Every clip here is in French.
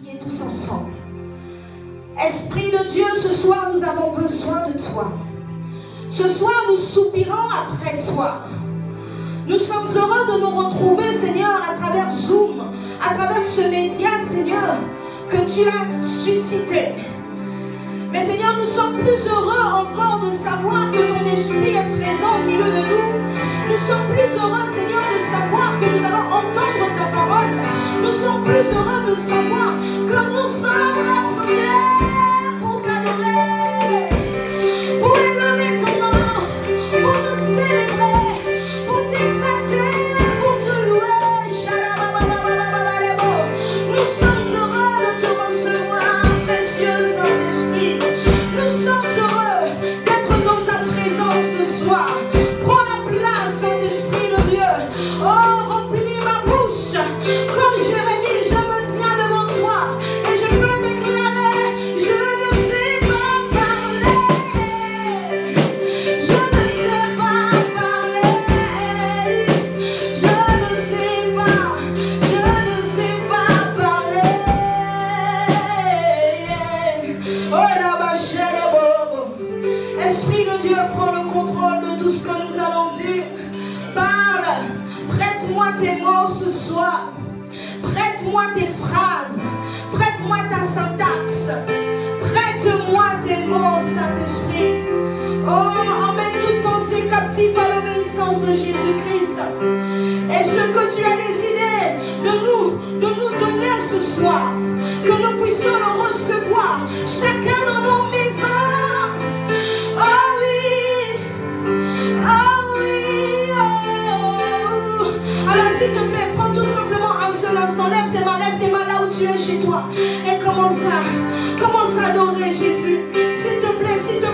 prier tous ensemble. Esprit de Dieu, ce soir, nous avons besoin de toi. Ce soir, nous soupirons après toi. Nous sommes heureux de nous retrouver, Seigneur, à travers Zoom, à travers ce média, Seigneur, que tu as suscité. Mais Seigneur, nous sommes plus heureux encore de savoir que ton esprit est présent au milieu de nous. Nous sommes plus heureux, Seigneur, de savoir que nous allons entendre ta parole. Nous sommes plus heureux de savoir que nous sommes rassemblés pour t'adorer, pour élever ton nom, pour te célébrer, pour t'exalter, pour te louer. Nous sommes heureux de te recevoir, précieux Saint-Esprit. Nous sommes heureux d'être dans ta présence ce soir. Prends la place, Saint-Esprit de Dieu. Oh, remplis ma bouche. Comme Jérémie, je me tiens devant toi et je peux déclarer, je ne sais pas parler. Je ne sais pas parler. Je ne sais pas parler. Oh, Esprit de Dieu, prends le contrôle de tout ce que nous allons dire. Parle, prête-moi tes mots ce soir. Prête-moi tes phrases. Prête-moi ta syntaxe. Prête-moi tes mots, Saint-Esprit. Oh, emmène toute pensée captive à l'obéissance de Jésus-Christ. Et ce que tu as décidé de nous donner ce soir, que nous puissions le recevoir, chacun dans nos maisons. Oh oui, oh oui, oh. Alors s'il te plaît, prends tout simplement un seul instant, lève tes mains là où tu es chez toi et commence à adorer Jésus. S'il te plaît, c'est de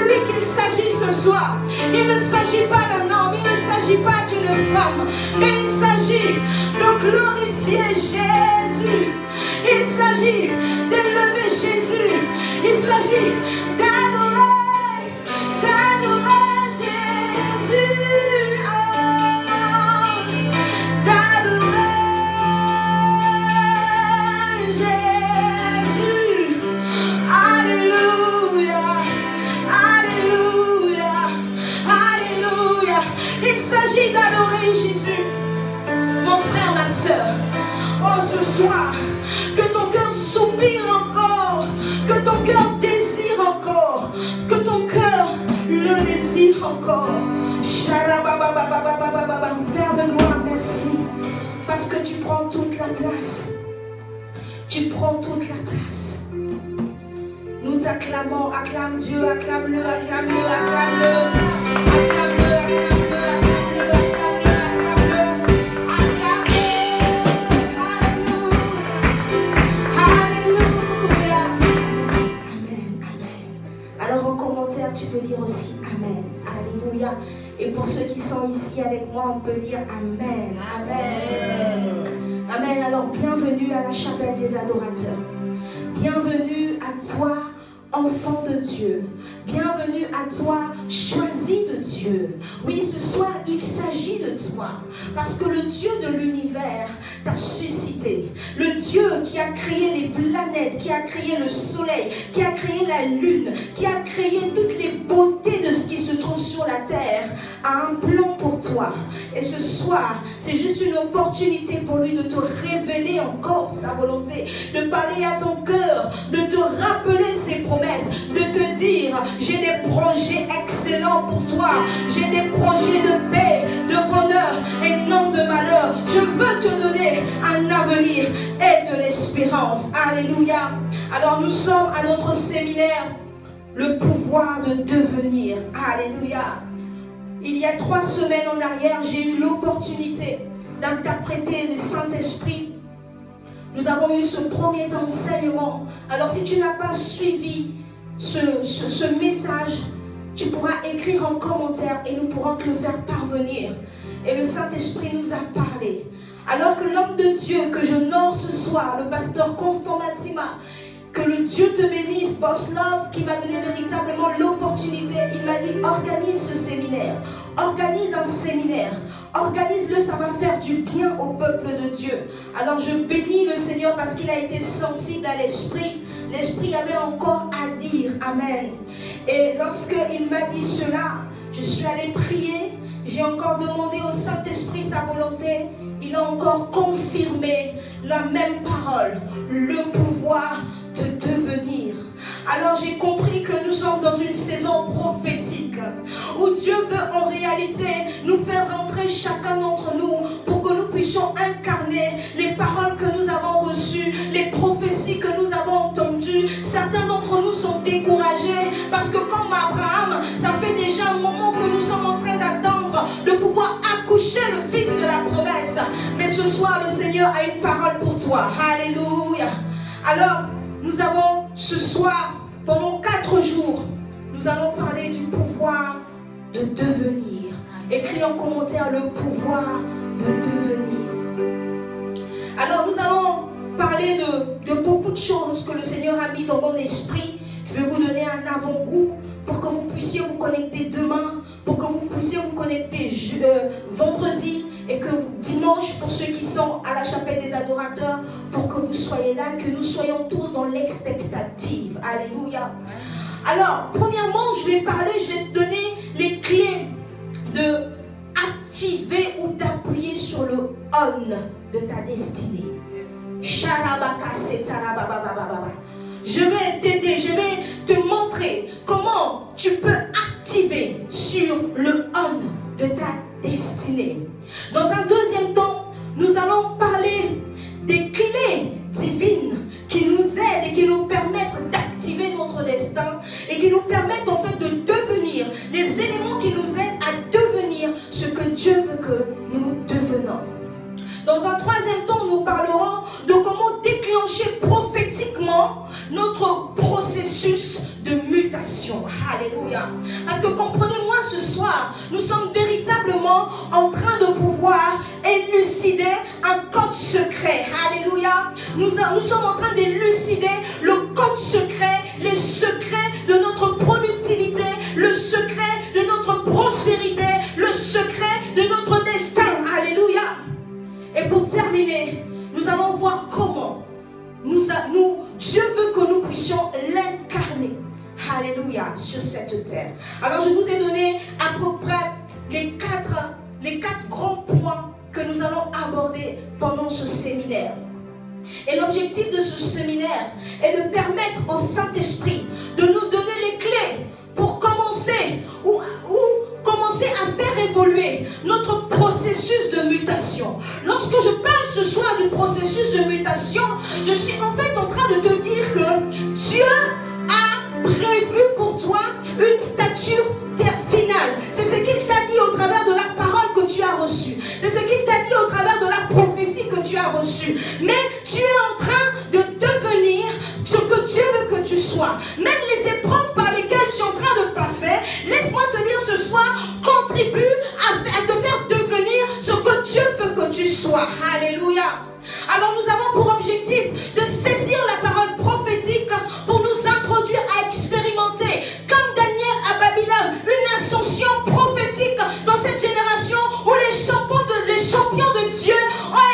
lui qu'il s'agit ce soir. Il ne s'agit pas d'un homme, il ne s'agit pas d'une femme, mais il s'agit de glorifier Jésus. Il s'agit d'élever Jésus. Il s'agit d'adorer Jésus. Oh, d'adorer Jésus. Alléluia, alléluia, alléluia. Il s'agit d'adorer Jésus. Mon frère, ma soeur, oh ce soir, que ton cœur soupire encore, que ton cœur désire encore, que ton cœur le désire encore. Père de gloire, merci, parce que tu prends toute la place. Tu prends toute la place. Nous t'acclamons, acclame Dieu, acclame-le, acclame-le, acclame-le, acclame-le, acclame-le, acclame-le, acclame-le. Amen, amen. Alors en commentaire, tu peux dire aussi Amen, alléluia. Et pour ceux qui sont ici avec moi, on peut dire Amen, Amen. Amen. Alors bienvenue à la chapelle des adorateurs. Bienvenue à toi, enfant de Dieu. Bienvenue à toi, choisi de Dieu. Oui, ce soir, il s'agit de toi. Parce que le Dieu de l'univers t'a suscité. Le Dieu qui a créé les planètes, qui a créé le soleil, qui a créé la lune, qui a créé toutes les beautés de ce qui se trouve sur la terre, a un plan pour toi. Et ce soir, c'est juste une opportunité pour lui de te révéler encore sa volonté, de parler à ton cœur, de te rappeler ses promesses, de te dire, j'ai des projets excellents pour toi, j'ai des projets de paix, de bonheur et non de malheur. Je veux te donner un avenir et de l'espérance. Alléluia. Alors nous sommes à notre séminaire, le pouvoir de devenir. Alléluia. Il y a 3 semaines en arrière, j'ai eu l'opportunité d'interpréter le Saint-Esprit. Nous avons eu ce premier enseignement. Alors si tu n'as pas suivi ce message, tu pourras écrire en commentaire et nous pourrons te le faire parvenir. Et le Saint-Esprit nous a parlé. Alors que l'homme de Dieu que j'honore ce soir, le pasteur Constant Matima, que le Dieu te bénisse, Boss Love, qui m'a donné véritablement l'opportunité. Il m'a dit, organise ce séminaire, organise un séminaire, organise-le, ça va faire du bien au peuple de Dieu. Alors je bénis le Seigneur parce qu'il a été sensible à l'Esprit. L'Esprit avait encore à dire, Amen. Et lorsqu'il m'a dit cela, je suis allée prier, j'ai encore demandé au Saint-Esprit sa volonté. Il a encore confirmé la même parole, le pouvoir de devenir. Alors j'ai compris que nous sommes dans une saison prophétique où Dieu veut en réalité nous faire rentrer chacun d'entre nous pour que nous puissions incarner les paroles que nous avons reçues, les prophéties que nous avons entendues. Certains d'entre nous sont découragés parce que comme Abraham, ça fait déjà un moment que nous sommes en train d'attendre de pouvoir accoucher le fils de la promesse. Mais ce soir, le Seigneur a une parole pour toi. Alléluia. Alors, nous avons ce soir, pendant 4 jours, nous allons parler du pouvoir de devenir. Écris en commentaire le pouvoir de devenir. Alors, nous allons parler de beaucoup de choses que le Seigneur a mis dans mon esprit. Je vais vous donner un avant-goût pour que vous puissiez vous connecter demain, pour que vous puissiez vous connecter vendredi et que dimanche, pour ceux qui sont à la chapelle des adorateurs, pour que vous soyez là, que nous soyons tous dans l'expectative. Alléluia. Alors, premièrement, je vais te donner les clés de activer ou d'appuyer sur le on de ta destinée. Je vais t'aider, je vais te montrer comment tu peux activer sur le on de ta destinée. Dans un deuxième temps, nous allons parler des clés divines qui nous aident et qui nous permettent d'activer notre destin et qui nous permettent en fait de devenir les éléments qui nous aident à devenir ce que Dieu veut que nous devenons. Dans un troisième temps, nous parlerons de comment déclencher prophétiquement notre processus de mutation. Alléluia. Parce que comprenez-moi ce soir, nous sommes véritablement en train de pouvoir élucider un code secret. Alléluia. Nous sommes en train d'élucider le code secret, les secrets de notre productivité, le secret de notre prospérité, le secret de notre destin. Alléluia. Et pour terminer, nous allons voir comment Dieu veut que nous puissions l'incarner. Alléluia, sur cette terre. Alors je vous ai donné à peu près les quatre grands points que nous allons aborder pendant ce séminaire. Et l'objectif de ce séminaire est de permettre au Saint-Esprit de nous donner les clés pour commencer ou commencer à faire évoluer notre processus de mutation. Lorsque je parle ce soir du processus de mutation, je suis en fait en train de te dire que Dieu a prévu pour toi une stature finale. C'est ce qu'il t'a dit au travers de la parole que tu as reçue. C'est ce qu'il t'a dit au travers de la prophétie que tu as reçue. Mais tu es en train de devenir ce que Dieu veut que tu sois. Même les épreuves par lesquelles tu es en train de passer, laisse-moi te dire ce soir, contribue à te faire devenir ce que Dieu veut que tu sois. Alléluia. Alors nous avons pour objectif de saisir la parole prophétique pour nous introduire à expérimenter, comme Daniel à Babylone, une ascension prophétique dans cette génération où les champions de Dieu ont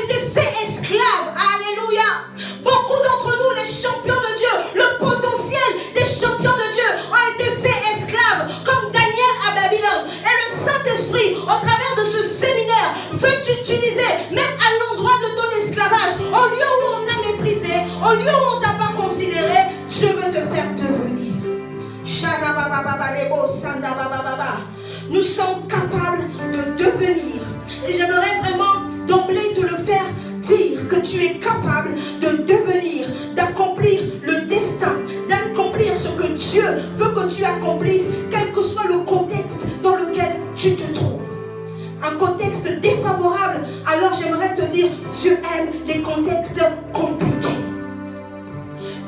été faits esclaves. Alléluia. Beaucoup d'entre nous, les champions de Dieu, le potentiel des champions de Dieu ont été faits esclaves, comme Daniel à Babylone. Et le Saint-Esprit, au travers de ce séminaire, veut t'utiliser, même à l'endroit de ton esclavage, au lieu où on t'a méprisé, au lieu où on ne t'a pas considéré, Dieu veut te faire devenir. Nous sommes capables de devenir. Et j'aimerais vraiment d'emblée te le faire dire que tu es capable de devenir, d'accomplir le destin, d'accomplir ce que Dieu veut que tu accomplisses, quel que soit le contexte dans lequel tu te trouves. Un contexte défavorable, alors j'aimerais te dire, Dieu aime les contextes compliqués.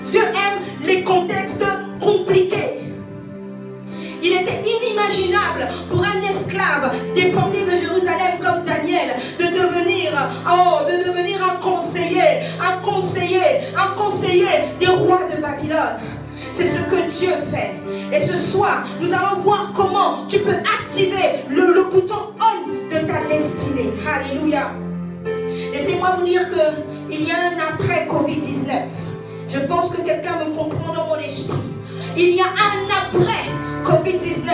Dieu aime les contextes compliqués. Il était inimaginable pour un esclave déporté de Jérusalem comme Daniel de devenir un conseiller conseiller des rois de Babylone. C'est ce que Dieu fait. Et ce soir, nous allons voir comment tu peux activer le bouton on de ta destinée. Alléluia. Laissez-moi vous dire qu'il y a un après Covid-19. Je pense que quelqu'un me comprend dans mon esprit. Il y a un après Covid-19.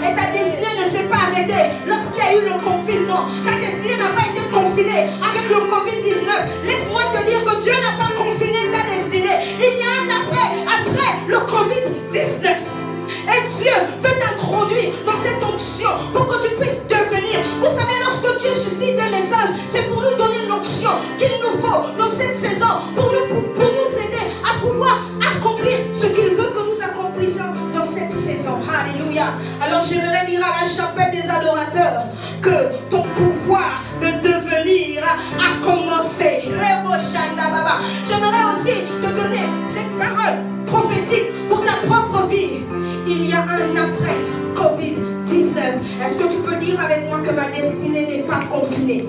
Et ta destinée ne s'est pas arrêtée lorsqu'il y a eu le confinement. Ta destinée n'a pas été confinée avec le Covid-19. Laisse-moi te dire que Dieu n'a pas confiné ta destinée. Il y a un après le Covid-19. Et Dieu veut t'introduire dans cette onction pour que tu puisses devenir. Vous savez, lorsque Dieu suscite des messages, c'est pour nous donner l'onction qu'il nous faut dans cette saison, pour nous aider à pouvoir accomplir ce qu'il veut que nous accomplissions dans cette saison. Alléluia. Alors j'aimerais dire à la chapelle des adorateurs que ton pouvoir de devenir a commencé. J'aimerais aussi te donner cette parole prophétique pour ta propre vie. Il y a un après Covid-19. Est-ce que tu peux dire avec moi que ma destinée n'est pas confinée?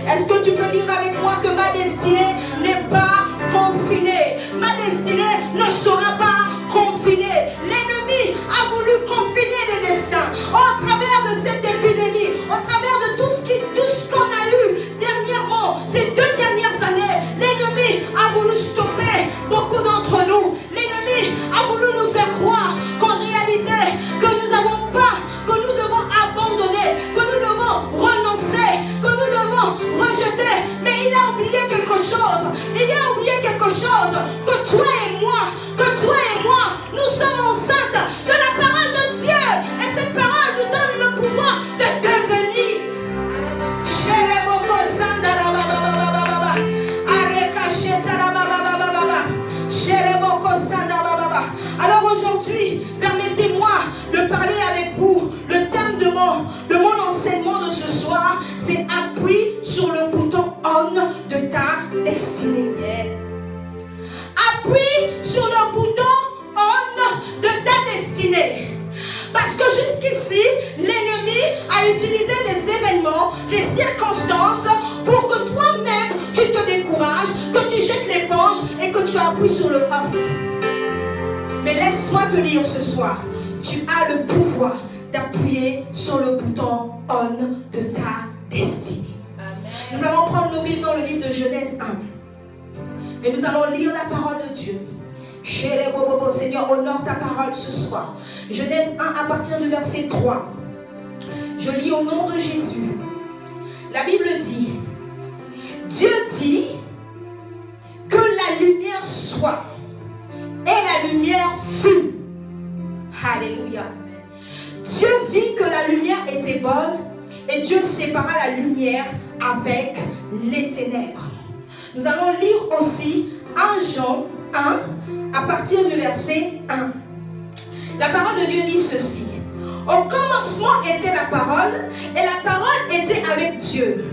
Est-ce que tu peux dire avec moi que ma destinée n'est pas confinée? Ma destinée ne sera pas confinée. L'ennemi a voulu confiner des destins. Au travers de cette épidémie, au travers de tout ce qu'on a eu dernièrement, ces 2 dernières années, l'ennemi a voulu stopper beaucoup d'entre nous. L'ennemi a voulu nous faire croire qu'en réalité, que nous n'avons pas, que nous devons abandonner, que nous devons renoncer, que nous devons rejeter. Mais il a oublié quelque chose. Il a oublié quelque chose. Que toi et moi, nous sommes enceintes de la parole de Dieu. Et cette parole nous donne le pouvoir de devenir. Alors aujourd'hui, permettez-moi de parler avec vous. Le thème de mon enseignement de ce soir, c'est appuie sur le bouton on de ta destinée. Yes. Appuie sur le bouton on de ta destinée. Parce que jusqu'ici, l'ennemi a utilisé des événements, des circonstances pour que toi-même tu te décourages, que tu jettes l'éponge et que tu appuies sur le off. Mais laisse-moi te dire ce soir, tu as le pouvoir d'appuyer sur le bouton on de ta destinée. Amen. Nous allons prendre nos Bibles dans le livre de Genèse 1. Et nous allons lire la parole de Dieu. Seigneur, honore ta parole ce soir. Genèse 1 à partir du verset 3. Je lis au nom de Jésus. La Bible dit, Dieu dit que la lumière soit. Et la lumière fut. Alléluia. Dieu vit que la lumière était bonne et Dieu sépara la lumière avec les ténèbres. Nous allons lire aussi 1 Jean 1 à partir du verset 1. La parole de Dieu dit ceci. Au commencement était la parole et la parole était avec Dieu.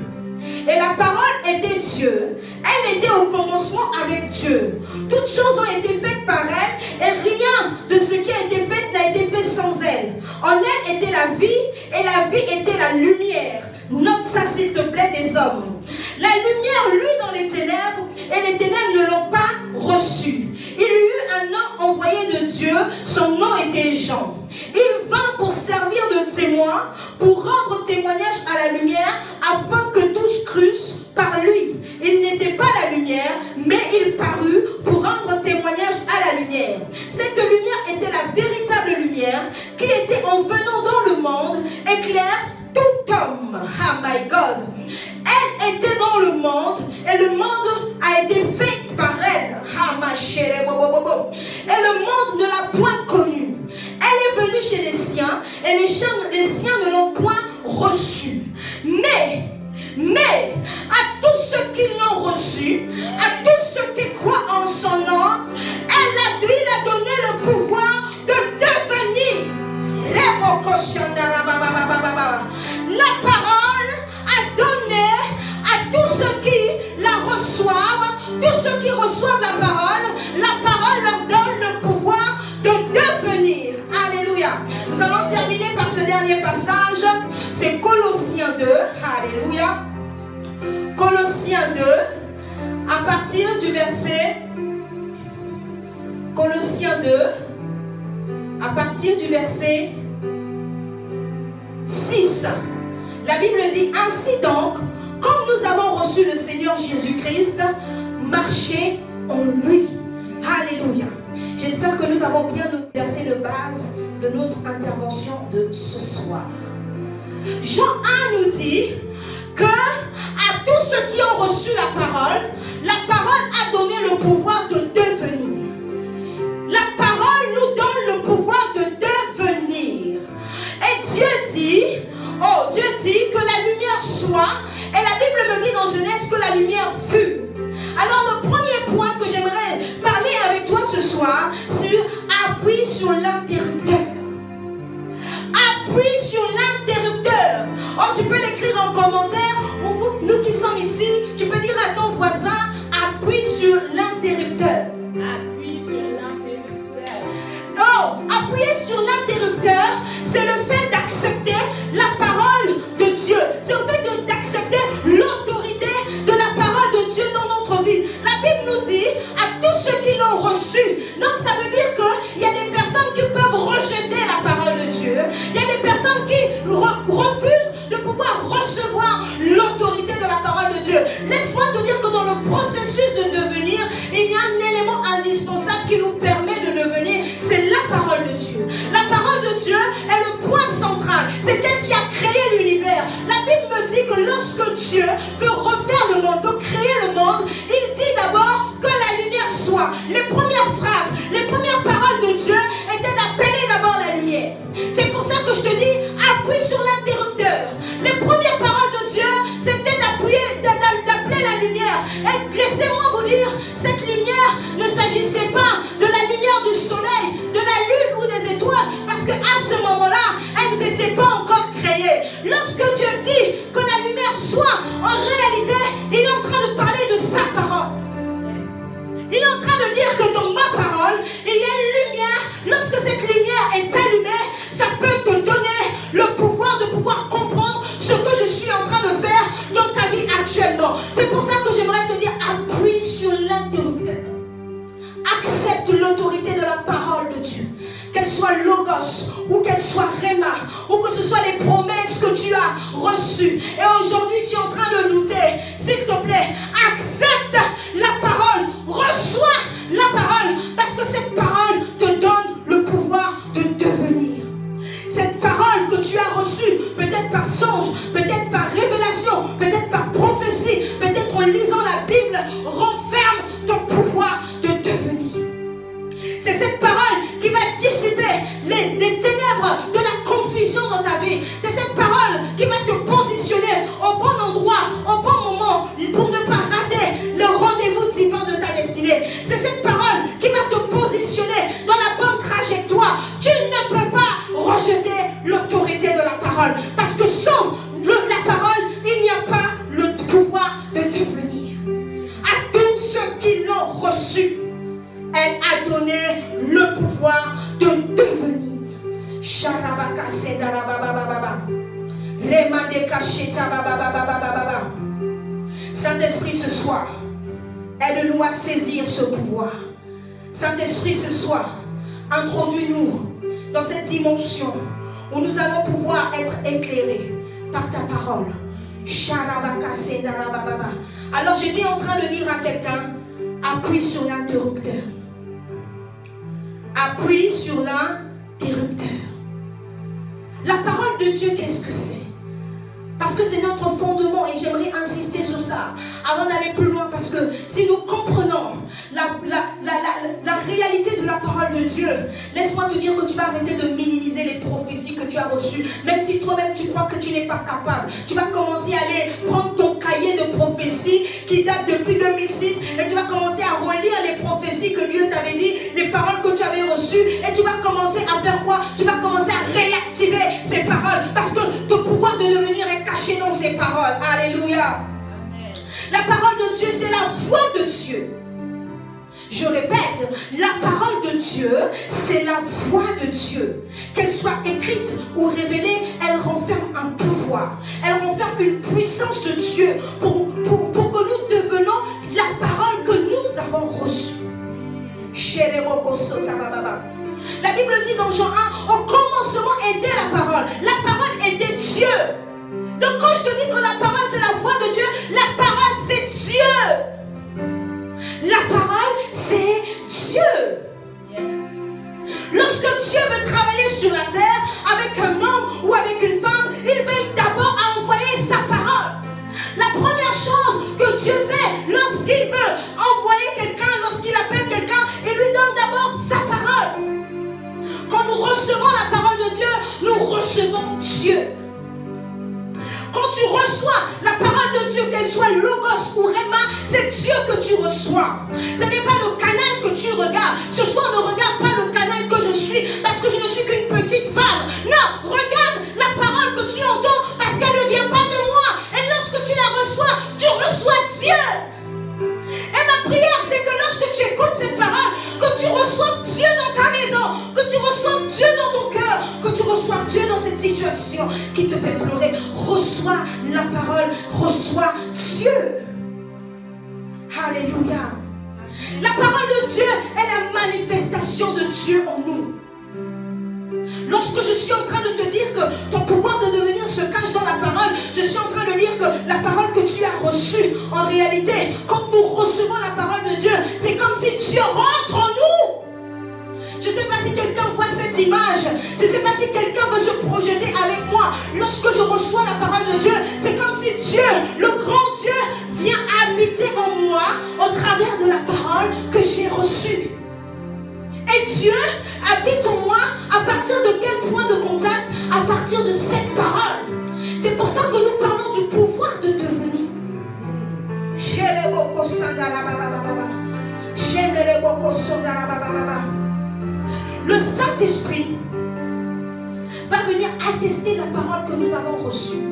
Et la parole était Dieu. Elle était au commencement avec Dieu. Toutes choses ont été faites par elle et rien de ce qui a été fait n'a été fait sans elle. En elle était la vie et la vie était la lumière. Note ça s'il te plaît des hommes. La lumière luit dans les ténèbres et les ténèbres ne l'ont pas reçue. Il y eut un homme envoyé de Dieu, son nom était Jean. Il vint pour servir de témoin, pour rendre témoignage à la lumière, afin que tous crussent par lui. Il n'était pas la lumière, mais il parut pour rendre témoignage à la lumière. Cette lumière était la véritable lumière qui était en venant dans le monde, éclaire tout homme. Ah my God! Elle était dans le monde et le monde a été fait par elle. Ah ma chère, et le monde ne l'a point connue. Elle est venue chez les siens et les siens ne l'ont point reçue. Mais à tous ceux qui l'ont reçue, à tous ceux qui croient en son nom, il a donné le pouvoir de devenir. La parole a donné à tous ceux qui la reçoivent, tous ceux qui reçoivent la parole leur donne le pouvoir de devenir. Alléluia. Nous allons terminer par ce dernier passage. C'est Colossiens 2. Alléluia. Colossiens 2, à partir du verset Colossiens 2, à partir du verset 6. La Bible dit, ainsi donc, comme nous avons reçu le Seigneur Jésus-Christ, marchez en lui. Alléluia. J'espère que nous avons bien versé le base de notre intervention de ce soir. Jean 1 nous dit que à tous ceux qui ont reçu la parole a donné le pouvoir de devenir. La parole nous donne le pouvoir de devenir. Et Dieu dit que la lumière soit, et la Bible me dit dans Genèse que la lumière fut. Alors le premier point que j'aimerais parler avec toi ce soir, c'est appuie sur l'interrupteur. Appuie sur l'interrupteur. Oh, tu peux l'écrire en commentaire, ou nous qui sommes ici, tu peux dire à ton voisin, appuie sur l'interrupteur. Appuie sur l'interrupteur. Non, appuyer sur l'interrupteur, c'est le fait d'accepter la parole de Dieu. C'est le fait d'accepter l'autorité de la parole de Dieu dans notre vie. La Bible nous dit à tous ceux qui l'ont reçu. Donc ça veut dire qu'il y a des personnes qui peuvent rejeter la parole de Dieu. Il y a des personnes qui refusent de pouvoir recevoir l'autorité de la parole de Dieu. Laisse-moi te dire que dans le processus de devenir, il y a un élément indispensable qui nous permet de devenir, c'est la parole de Dieu. La parole de Dieu est le point central. C'est elle qui a créé l'univers. La Bible me dit que lorsque Dieu veut refaire le monde, veut créer le monde, il dit d'abord que la lumière soit. Les premières phrases, les premières paroles de Dieu étaient d'appeler d'abord la lumière. C'est pour ça que je te dis, appuie sur l'interrupteur. Les premières paroles de Dieu, c'était d'appeler la lumière. Et laissez-moi vous dire, cette lumière ne s'agissait pas de la lumière du soleil, de la lune ou des étoiles, parce qu'à ce moment-là, elles n'étaient pas encore créées. Lorsque Dieu dit que la lumière soit, en réalité, il est en train de parler de sa parole. Il est en train de dire que dans ma parole, il y a une lumière. Lorsque cette lumière est allumée, ça peut te donner le pouvoir de pouvoir comprendre ce que je suis en train de faire dans ta vie actuellement. C'est pour ça que j'aimerais te dire, appuie sur l'interrupteur. Accepte l'autorité de la parole de Dieu. Qu'elle soit Logos, ou qu'elle soit Réma, ou que ce soit les promesses que tu as reçues. Et aujourd'hui, tu es en train de douter. S'il te plaît, accepte la parole. Reçois la parole. Parce que cette parole te donne le pouvoir de devenir. Cette parole que tu as reçue, peut-être par songe, peut-être par révélation, peut-être par prophétie, peut-être en lisant la Bible, renferme ton pouvoir de devenir. C'est cette parole qui va dissiper les ténèbres de la confusion dans ta vie. C'est cette parole qui va te positionner au bon endroit, au bon moment, pour ne pas rater le rendez-vous divin de ta destinée. C'est cette parole qui va te positionner dans la bonne trajectoire. Tu ne peux pas rejeter l'autorité de la parole, parce que sans la parole, il n'y a pas le pouvoir de devenir. À tous ceux qui l'ont reçu, elle a donné le pouvoir de devenir. Saint-Esprit, ce soir, aide-nous à saisir ce pouvoir. Saint-Esprit, ce soir, introduis-nous dans cette dimension où nous allons pouvoir être éclairés par ta parole. Alors j'étais en train de dire à quelqu'un, appuie sur l'interrupteur. Appuie sur l'interrupteur. La parole de Dieu, qu'est-ce que c'est? Parce que c'est notre fondement et j'aimerais insister sur ça avant d'aller plus loin, parce que si nous comprenons la réalité de la parole de Dieu, laisse-moi te dire que tu vas arrêter de minimiser les prophéties que tu as reçues. Même si toi-même tu crois que tu n'es pas capable, tu vas commencer à aller prendre ton cahier de prophéties qui date depuis 2006 et tu vas commencer à relire les prophéties que Dieu t'avait dit, les paroles que tu avais reçues, et tu vas commencer à faire quoi? Tu vas commencer à réactiver ces paroles, parce que ton pouvoir de devenir est caché dans ces paroles. Alléluia. Amen. La parole de Dieu, c'est la voix de Dieu. Je répète, la parole de Dieu, c'est la voix de Dieu. Qu'elle soit écrite ou révélée, elle renferme un pouvoir. Elle renferme une puissance de Dieu pour que nous devenons la parole que nous avons reçue. dit que la parole c'est la voix de Dieu. La parole c'est Dieu. La parole c'est Dieu. Lorsque Dieu veut travailler sur la terre avec un homme ou avec une femme, il veille d'abord à envoyer sa parole. La première chose que Dieu fait lorsqu'il veut envoyer quelqu'un, lorsqu'il appelle quelqu'un, il lui donne d'abord sa parole. Quand nous recevons la parole de Dieu, nous recevons Dieu. Quand tu reçois la parole de Dieu, qu'elle soit Logos ou Rhéma, c'est Dieu que tu reçois. Ce n'est pas le canal que tu regardes. Ce soir, ne regarde pas le canal que je suis, parce que je ne suis qu'une petite femme. Non, regarde la parole que tu entends, parce qu'elle ne vient pas de moi. Et lorsque tu la reçois, tu reçois Dieu. Et ma prière, c'est que lorsque tu écoutes cette parole, que tu reçoives Dieu dans ta maison, que tu reçoives Dieu dans ton cœur, que tu reçoives Dieu dans cette situation qui te fait pleurer. Reçois la parole, reçois Dieu. Alléluia. La parole de Dieu est la manifestation de Dieu en nous. Lorsque je suis en train de te dire que ton pouvoir de devenir se cache dans la parole, je suis en train de lire que la parole que tu as reçue, en réalité, quand nous recevons la parole de Dieu, c'est comme si Dieu rentre en nous. Je ne sais pas si quelqu'un voit cette image. Je ne sais pas si quelqu'un veut se projeter avec moi. Lorsque je reçois la parole de Dieu, c'est comme si Dieu, le grand Dieu, vient habiter en moi au travers de la parole que j'ai reçue. Et Dieu habite en moi à partir de quel point de contact? À partir de cette parole. C'est pour ça que nous parlons du pouvoir de devenir. Le Saint-Esprit va venir attester la parole que nous avons reçue.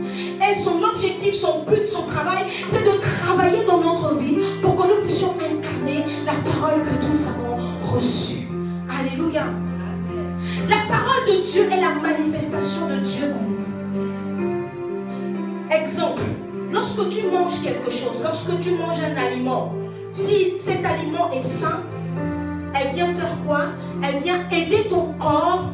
Et son objectif, son but, son travail, c'est de travailler dans notre vie pour que nous puissions incarner la parole que nous avons reçue. Alléluia. La parole de Dieu est la manifestation de Dieu en nous. Exemple, lorsque tu manges quelque chose, lorsque tu manges un aliment, si cet aliment est sain, elle vient faire quoi? Elle vient aider ton corps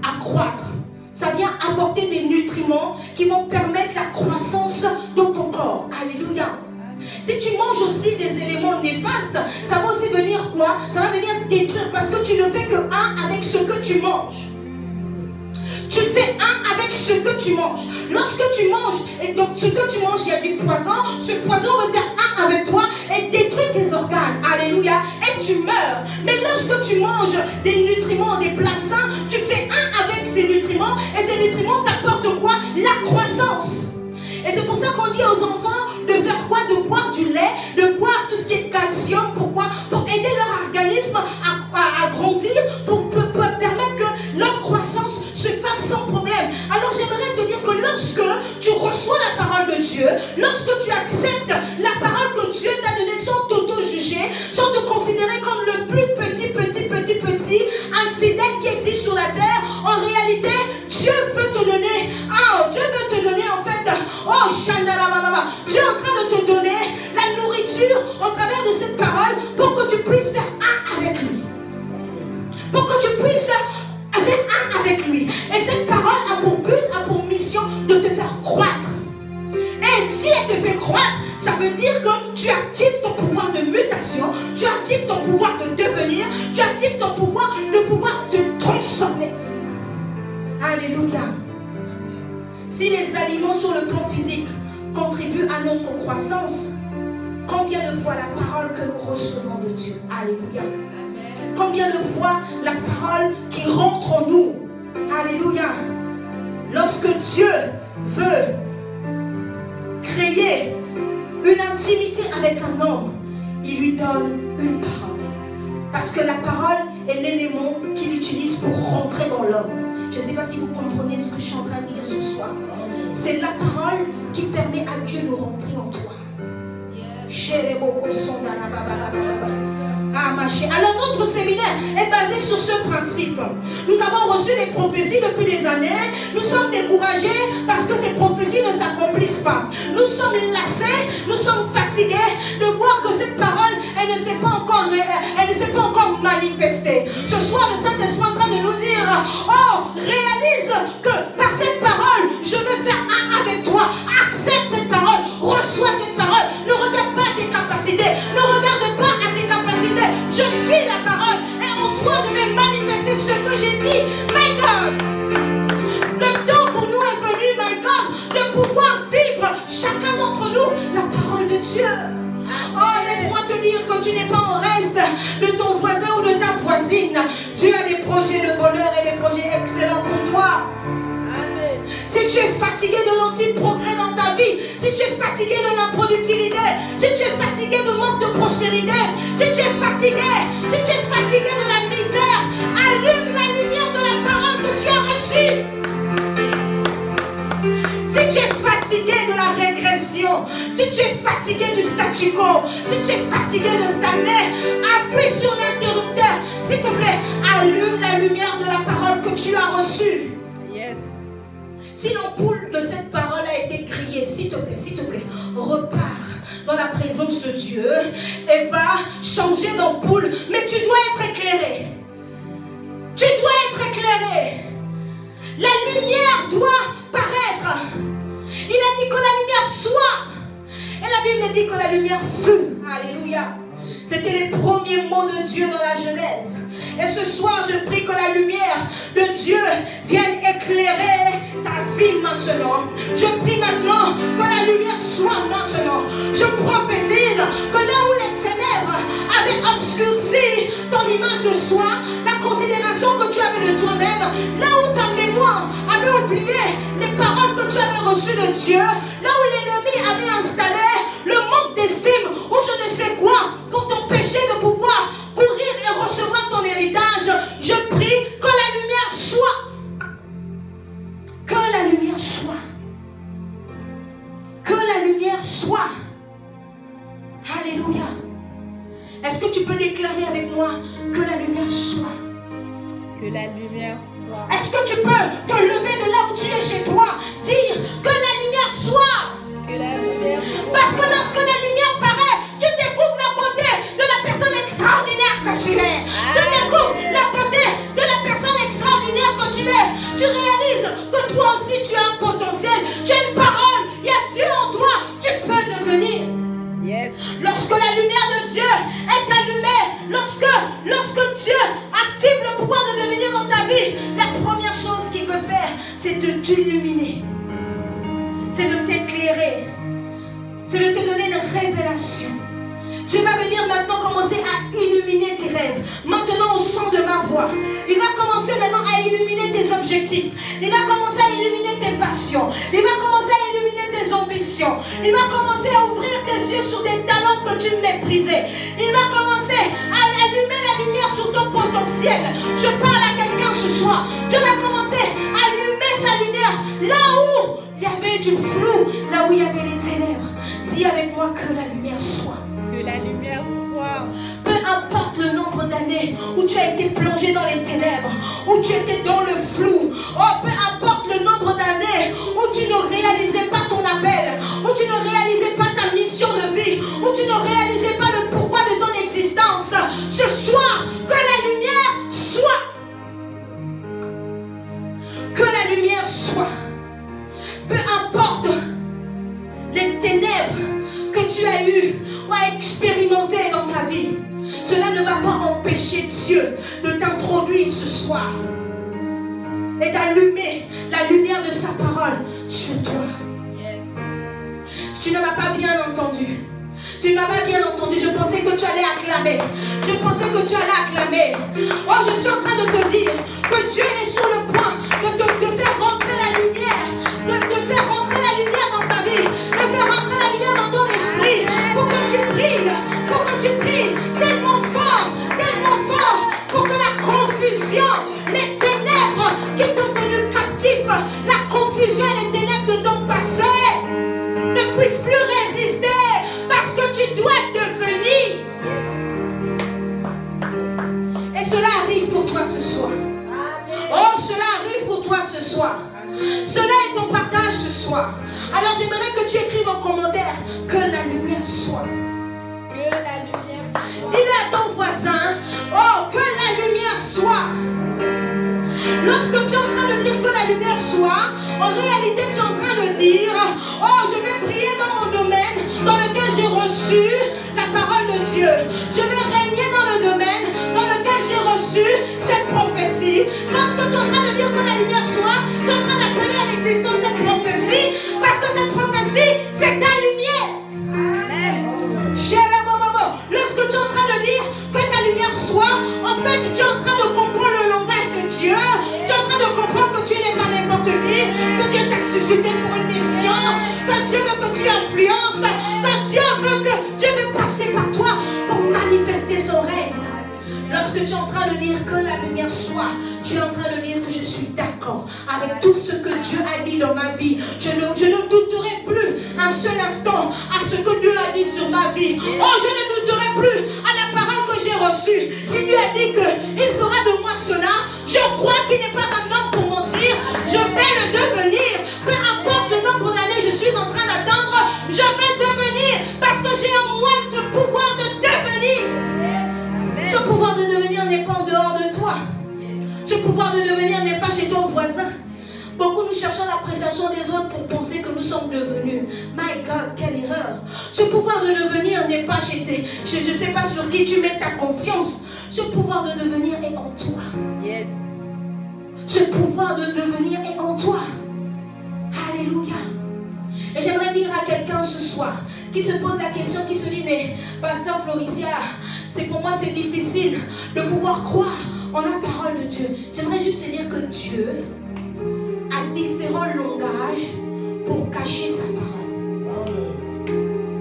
à croître. Ça vient apporter des nutriments qui vont permettre la croissance dans ton corps. Alléluia. Si tu manges aussi des éléments néfastes, ça va aussi venir quoi? Ça va venir détruire parce que tu ne fais que un avec ce que tu manges. Tu fais un avec ce que tu manges. Lorsque tu manges, et donc ce que tu manges, il y a du poison. Ce poison va faire un avec toi et détruire tes organes. Alléluia. Et tu meurs. Mais lorsque tu manges des nutriments, des plats sains, tu fais un avec ces nutriments. Et ces nutriments t'apportent quoi? La croissance. Et c'est pour ça qu'on dit aux enfants de faire quoi? De boire du lait, de boire tout ce qui est calcium. Pourquoi? Pour aider leur organisme à grandir, pour permettre que leur croissance se fasse sans problème. Alors j'aimerais te dire que lorsque tu reçois la parole de Dieu, lorsque tu acceptes la parole que Dieu t'a donnée sans t'auto-juger, sans te considérer comme le plus petit infidèle qui existe sur la terre, en réalité, Dieu veut te donner, Dieu veut te donner en fait, Dieu est en train de te donner la nourriture au travers de cette parole pour que tu puisses faire un avec lui. Pour que tu puisses faire un avec lui. Et cette parole a pour but, a pour mission de te faire croître. Et si elle te fait croître, ça veut dire que tu actives ton pouvoir de mutation, tu actives ton pouvoir de devenir, tu actives ton pouvoir de te transformer. Alléluia. Si les aliments sur le plan physique contribuent à notre croissance, combien de fois la parole que nous recevons de Dieu? Alléluia. Combien de fois la parole qui rentre en nous? Alléluia. Lorsque Dieu veut créer une intimité avec un homme, il lui donne une parole. Parce que la parole est l'élément qu'il utilise pour rentrer dans l'homme. Je ne sais pas si vous comprenez ce que je suis en train de dire ce soir. C'est la parole qui permet à Dieu de rentrer en toi. Alors notre séminaire est basé sur ce principe. Nous avons reçu des prophéties depuis des années. Nous sommes découragés parce que ces prophéties ne s'accomplissent pas. Nous sommes lassés, nous sommes fatigués de voir que cette parole, elle ne s'est pas encore manifestée. Ce soir, le Saint-Esprit est en train de nous dire, réalise que par cette parole, je veux faire un avec toi. Accepte cette fatigué de l'improductivité, si tu es fatigué de manque de prospérité, si tu es fatigué de la misère, allume la lumière de la parole que tu as reçue. Si tu es fatigué de la régression, si tu es fatigué du statu quo, si tu es fatigué de stagner, appuie sur l'interrupteur. S'il te plaît, allume la lumière de la parole que tu as reçue. Yes. Si l'ampoule de cette parole a été grillée, s'il te plaît, repars dans la présence de Dieu et va changer d'ampoule. Mais tu dois être éclairé. Tu dois être éclairé. La lumière doit paraître. Il a dit que la lumière soit. Et la Bible dit que la lumière fut. Alléluia. C'était les premiers mots de Dieu dans la Genèse. Et ce soir, je prie que la lumière de Dieu vienne éclairer ta vie maintenant. Je prie maintenant que la lumière soit maintenant. Je prophétise que là où les ténèbres avaient obscurci ton image de soi, la considération que tu avais de toi-même, là où ta mémoire avait oublié les paroles que tu avais reçues de Dieu, là où l'ennemi avait installé le manque d'estime ou je ne sais quoi pour t'empêcher de pouvoir courir et recevoir ton héritage, je prie que la lumière soit. Que la lumière soit. Que la lumière soit. Alléluia. Est-ce que tu peux déclarer avec moi que la lumière soit? Que la lumière soit. Est-ce que tu peux te lever de là où tu es chez toi, dire que la lumière soit? Que la lumière soit. Parce que lorsque la lumière paraît, tu découvres la beauté de la personne extraordinaire que tu es. Tu découvres la beauté de la personne extraordinaire que tu es. Tu réalises que toi aussi tu as un potentiel. Tu as une parole. Il y a Dieu en toi. Tu peux devenir. Yes. Lorsque la lumière de Dieu est allumée, lorsque Dieu active le pouvoir de devenir dans ta vie, la première chose qu'il veut faire, c'est de t'illuminer. C'est de t'éclairer. C'est de te donner une révélation. Tu vas venir maintenant commencer à illuminer tes rêves. Maintenant au son de ma voix. Il va commencer maintenant à illuminer tes objectifs. Il va commencer à illuminer tes passions. Il va commencer à illuminer tes ambitions. Il va commencer à ouvrir tes yeux sur des talents que tu méprisais. Il va commencer à allumer la lumière sur ton potentiel. Je parle à quelqu'un ce soir. Dieu va commencer à allumer sa lumière là où il y avait du flou, là où il y avait les ténèbres. Dis avec moi que la lumière soit. Que la lumière soit. Peu importe le nombre d'années où tu as été plongé dans les ténèbres, où tu étais dans le flou, oh, peu importe le nombre d'années où tu ne réalisais pas ton appel, où tu ne réalisais pas ta mission de vie, où tu ne réalisais pas le pourquoi de ton existence, ce soir, que la lumière soit. Que la lumière soit. Peu importe les ténèbres que tu as eues ou à expérimenter dans ta vie, cela ne va pas empêcher Dieu de t'introduire ce soir et d'allumer la lumière de sa parole sur toi. Yes. Tu ne m'as pas bien entendu. Tu ne m'as pas bien entendu. Je pensais que tu allais acclamer. Je pensais que tu allais acclamer. Oh, je suis en train de te dire que Dieu est sur le point de faire rentrer la lumière. De faire rentrer la lumière dans ta vie. De faire rentrer la lumière dans ton esprit. Pour que tu brilles. Pour que tu brilles tellement fort. Pour que la confusion, les ténèbres qui t'ont tenu captif, la confusion et les ténèbres de ton passé ne puissent plus résister. Parce que tu dois devenir. Et cela arrive pour toi ce soir. Oh, cela arrive pour toi ce soir. Cela est ton partage ce soir. Alors j'aimerais que tu écrives en commentaire que la lumière soit. Que la lumière soit. Dis-le à ton voisin. Oh, que la lumière soit. Lorsque tu es en train de dire que la lumière soit, en réalité tu es en train de dire, oh, je vais prier dans mon domaine dans lequel j'ai reçu la parole de Dieu. Je vais régner dans le domaine dans lequel j'ai reçu cette prophétie. Quand tu es en train de dire que la lumière soit, tu es en train d'appeler à l'existence cette prophétie, parce que cette prophétie, c'est ta lumière. Amen. Lorsque tu es en train de dire que ta lumière soit, en fait tu es en train de comprendre le langage de Dieu. Tu es en train de comprendre que tu n'es pas n'importe qui, que Dieu t'a suscité pour une mission, que Dieu veut que tu influences, d'accord avec tout ce que Dieu a dit dans ma vie. Je ne douterai plus un seul instant à ce que Dieu a dit sur ma vie. Oh, je ne douterai plus à la parole que j'ai reçue. Si Dieu a dit qu'il fera de moi cela, je crois qu'il n'est pas un homme pour mentir. Je vais le devenir. Peu importe le nombre d'années je suis en train d'attendre, je vais devenir parce que j'ai en moi le pouvoir de devenir. Ce pouvoir de devenir n'est pas en dehors de toi. Ce pouvoir de devenir n'est pas chez ton voisin. Beaucoup nous cherchons l'appréciation des autres pour penser que nous sommes devenus. My God, quelle erreur. Ce pouvoir de devenir n'est pas chez tes... Je ne sais pas sur qui tu mets ta confiance. Ce pouvoir de devenir est en toi. Yes. Ce pouvoir de devenir est en toi. Alléluia. Et j'aimerais dire à quelqu'un ce soir qui se pose la question, qui se dit, mais Pasteur Floricia, pour moi c'est difficile de pouvoir croire en la parole de Dieu. J'aimerais juste te dire que Dieu a différents langages pour cacher sa parole.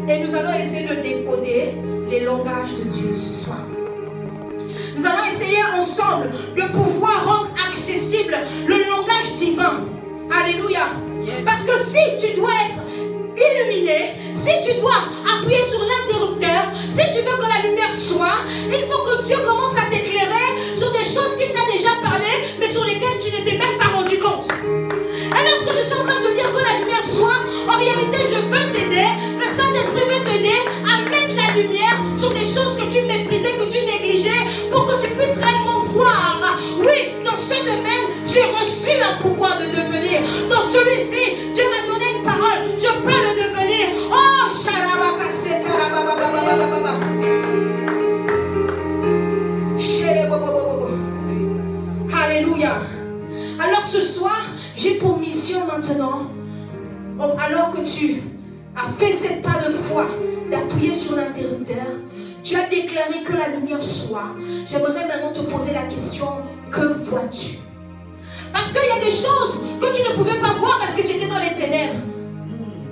Et nous allons essayer de décoder les langages de Dieu ce soir. Nous allons essayer ensemble de pouvoir rendre accessible le langage divin. Alléluia. Parce que si tu dois être illuminé, si tu dois appuyer sur l'interrupteur, si tu veux que la lumière soit, il faut que Dieu commence à t'éclairer sur des choses qu'il t'a déjà parlé, mais sur lesquelles tu ne t'es même pas rendu compte. Et lorsque je suis en train de te dire que la lumière soit, en réalité je veux t'aider, le Saint-Esprit veut t'aider à mettre la lumière sur des choses que tu méprisais, que tu négligeais, pour que tu puisses réellement voir. Oui, dans ce domaine, j'ai reçu un pouvoir de devenir. Dans celui-ci, Dieu m'a donné une parole, je peux le devenir. Oh, alléluia. Alors ce soir, j'ai pour mission maintenant, alors que tu as fait cette pas de foi, d'appuyer sur l'interrupteur, tu as déclaré que la lumière soit. J'aimerais maintenant te poser la question, que vois-tu? Parce qu'il y a des choses que tu ne pouvais pas voir parce que tu étais dans les ténèbres.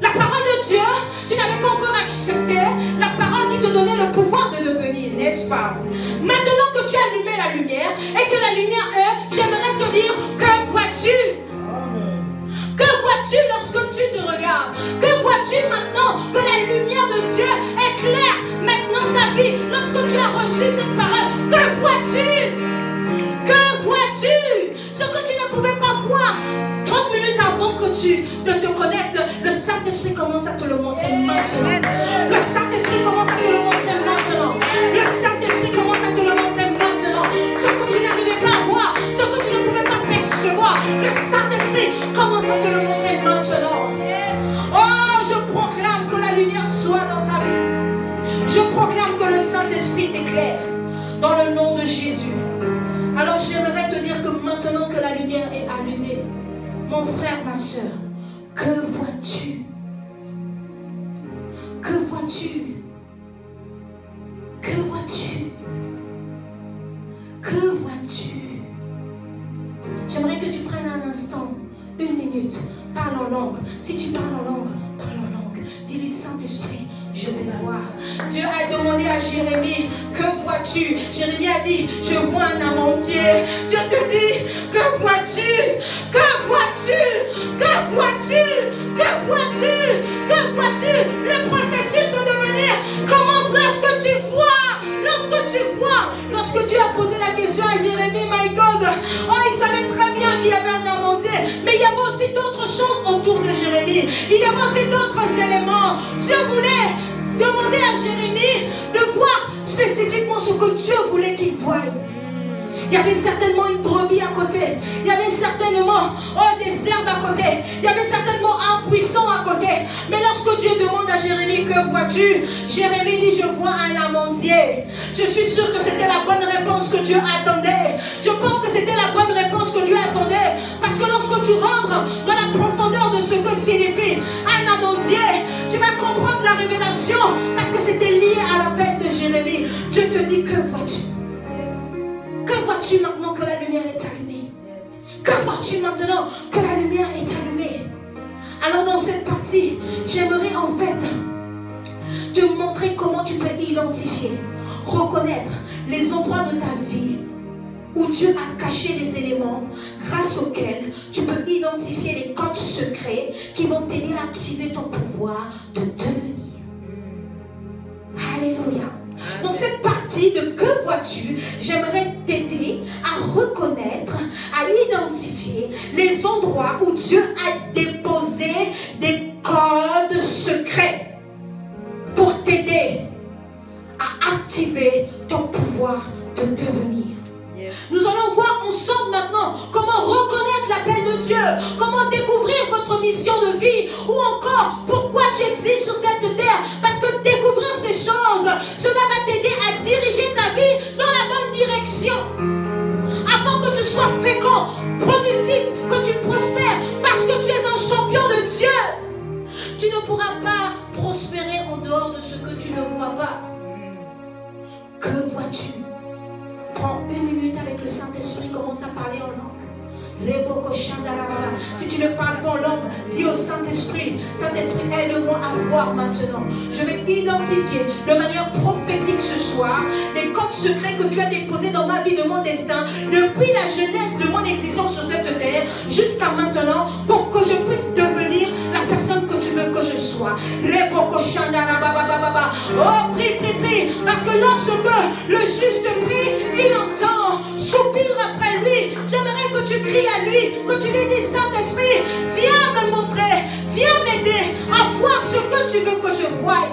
La parole de Dieu, tu n'avais pas encore accepté la parole qui te donnait le pouvoir de devenir, n'est-ce pas? Maintenant que tu as allumé la lumière et que la lumière est, j'aimerais te dire, que vois-tu? Que vois-tu lorsque tu te regardes? Que vois-tu maintenant que la lumière de Dieu éclaire maintenant ta vie? Lorsque tu as reçu cette parole, que vois-tu? Que vois-tu? Ce que tu ne pouvais pas voir 30 minutes avant que tu te connectes, le Saint-Esprit commence à te le montrer maintenant. Le Saint-Esprit commence à te le montrer maintenant. Le Saint-Esprit commence à te le montrer maintenant. Ce que tu n'arrivais pas à voir, ce que tu ne pouvais pas percevoir, le Saint-Esprit commence à te le montrer maintenant. Oh, je proclame que la lumière soit dans ta vie. Je proclame que le Saint-Esprit t'éclaire dans le nom de Jésus. Alors j'aimerais te dire que maintenant que la lumière est allumée, mon frère, ma soeur, que vois-tu? Que vois-tu? Que vois-tu? Que vois-tu? J'aimerais que tu prennes un instant, 1 minute, parle en langue. Si tu parles en langue, parle en langue. Dis-lui, Saint-Esprit, je vais voir. Dieu a demandé à Jérémie, que vois-tu? Jérémie a dit, je vois un amandier. Dieu te dit, que vois-tu? Que vois-tu? Que vois-tu? Que vois-tu? Que vois-tu? Le processus de devenir commence lorsque tu vois. Lorsque tu vois. Lorsque Dieu a posé la question à Jérémie, my God, oh, il savait très bien qu'il y avait un amandier, mais il y avait aussi d'autres choses autour de Jérémie. Il y avait aussi d'autres éléments. Dieu voulait demander à Jérémie de voir spécifiquement ce que Dieu voulait qu'il voie. Il y avait certainement une brebis à côté. Il y avait certainement des herbes à côté. Il y avait certainement un buisson à côté. Mais lorsque Dieu demande à Jérémie, que vois-tu? Jérémie dit, je vois un amandier. Je suis sûr que c'était la bonne réponse que Dieu attendait. Je pense que c'était la bonne réponse que Dieu attendait. Parce que lorsque tu rentres dans la profondeur de ce que signifie un amandier, tu vas comprendre la révélation. Parce que c'était lié à l'appel de Jérémie. Dieu te dit, que vois-tu? Que vois-tu maintenant que la lumière est allumée? Que vois-tu maintenant que la lumière est allumée? Alors dans cette partie, j'aimerais en fait te montrer comment tu peux identifier, reconnaître les endroits de ta vie où Dieu a caché des éléments grâce auxquels tu peux identifier les codes secrets qui vont t'aider à activer ton pouvoir de devenir. Alléluia. Dans cette partie de que vois-tu, j'aimerais t'aider à reconnaître, à identifier les endroits où Dieu a déposé des codes secrets pour t'aider à activer ton pouvoir de devenir. Nous allons voir ensemble maintenant comment reconnaître l'appel de Dieu, comment découvrir votre mission de vie, ou encore pourquoi tu existes sur cette terre. Parce que découvrir ces choses, cela va t'aider à diriger ta vie dans la bonne direction. Afin que tu sois fécond, productif, que tu prospères, parce que tu es un champion de Dieu. Tu ne pourras pas prospérer en dehors de ce que tu ne vois pas. Que vois-tu? Prends 1 minute avec le Saint-Esprit, commence à parler en langue. Si tu ne parles pas en langue, dis au Saint-Esprit, Saint-Esprit, aide-moi à voir maintenant. Je vais identifier de manière prophétique ce soir les codes secrets que tu as déposés dans ma vie, de mon destin, depuis la jeunesse de mon existence sur cette terre jusqu'à maintenant, pour que je puisse devenir la personne que tu veux que je sois. Oh, prie, prie, prie, parce que lorsque le juste prie, il entend, soupire après lui. J'aimerais que tu cries à lui, que tu lui dises, Saint-Esprit, viens me montrer, viens m'aider à voir ce que tu veux que je voie.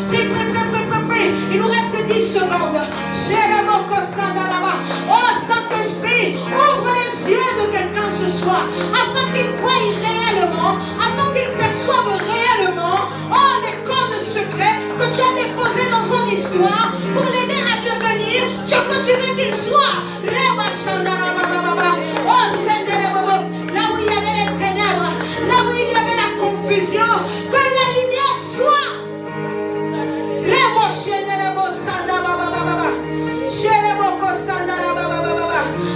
Prie, prie, prie, prie, prie, prie. Il nous reste 10 secondes. Oh Saint-Esprit, ouvre les yeux de quelqu'un ce soir, afin qu'il voie réellement, afin qu'il perçoive réellement, oh, les codes secrets que tu as déposés dans son histoire pour l'aider à devenir ce que tu veux qu'il soit. Là où il y avait les ténèbres, là où il y avait la confusion, que la lumière soit.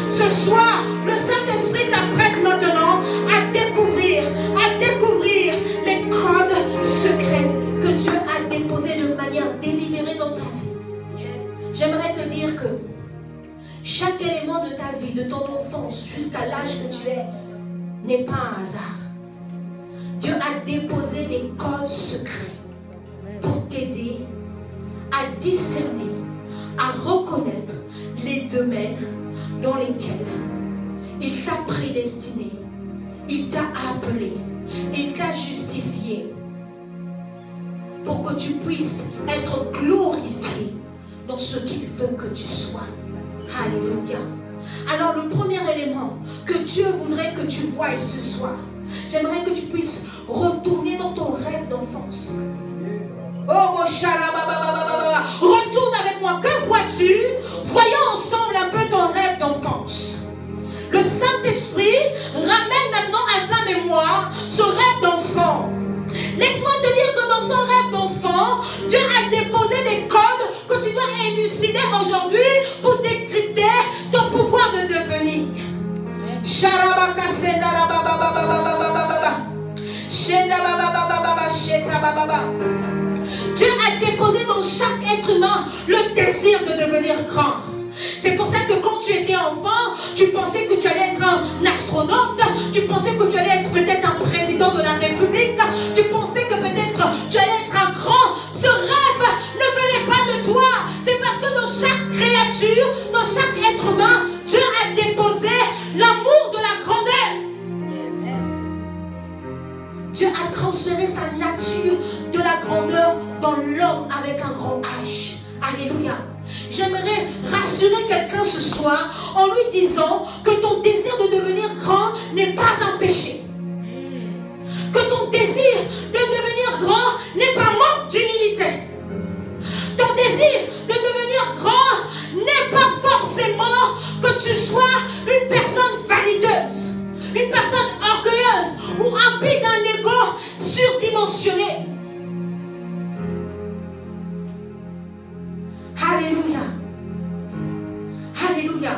Ce soir, le Saint-Esprit t'apprête maintenant à découvrir les codes secrets que Dieu a déposés de manière délibérée dans ta vie. J'aimerais te dire que chaque élément de ta vie, de ton enfance jusqu'à l'âge que tu es, n'est pas un hasard. Dieu a déposé des codes secrets pour t'aider à discerner, à reconnaître les domaines dans lesquels il t'a prédestiné, il t'a appelé, il t'a justifié pour que tu puisses être glorifié dans ce qu'il veut que tu sois. Alléluia. Alors le premier élément que Dieu voudrait que tu voies ce soir, j'aimerais que tu puisses retourner dans ton rêve d'enfance. Oh, retourne avec moi. Que vois-tu? Voyons ensemble un peu ton rêve d'enfance. Le Saint-Esprit ramène maintenant à ta mémoire ce rêve d'enfant. Laisse-moi te dire que dans son rêve d'enfant, Dieu a déposé des codes que tu dois élucider aujourd'hui pour décrypter ton pouvoir de devenir. Dieu a déposé dans chaque être humain le désir de devenir grand. C'est pour ça que quand tu étais enfant, tu pensais que tu allais être un astronaute, tu pensais que tu allais être peut-être un président de la République, tu pensais que peut-être tu allais être un grand. Ce rêve ne venait pas de toi. C'est parce que dans chaque créature, dans chaque être humain, Dieu a déposé l'amour de la grandeur. Dieu a transféré sa nature de la grandeur dans l'homme avec un grand H. Alléluia. J'aimerais rassurer quelqu'un ce soir en lui disant que ton désir de devenir grand n'est pas un péché. Que ton désir de devenir grand n'est pas manque d'humilité. Ton désir de devenir grand n'est pas forcément que tu sois une personne vanideuse, une personne orgueilleuse ou remplie d'un ego surdimensionné. Alléluia. Alléluia.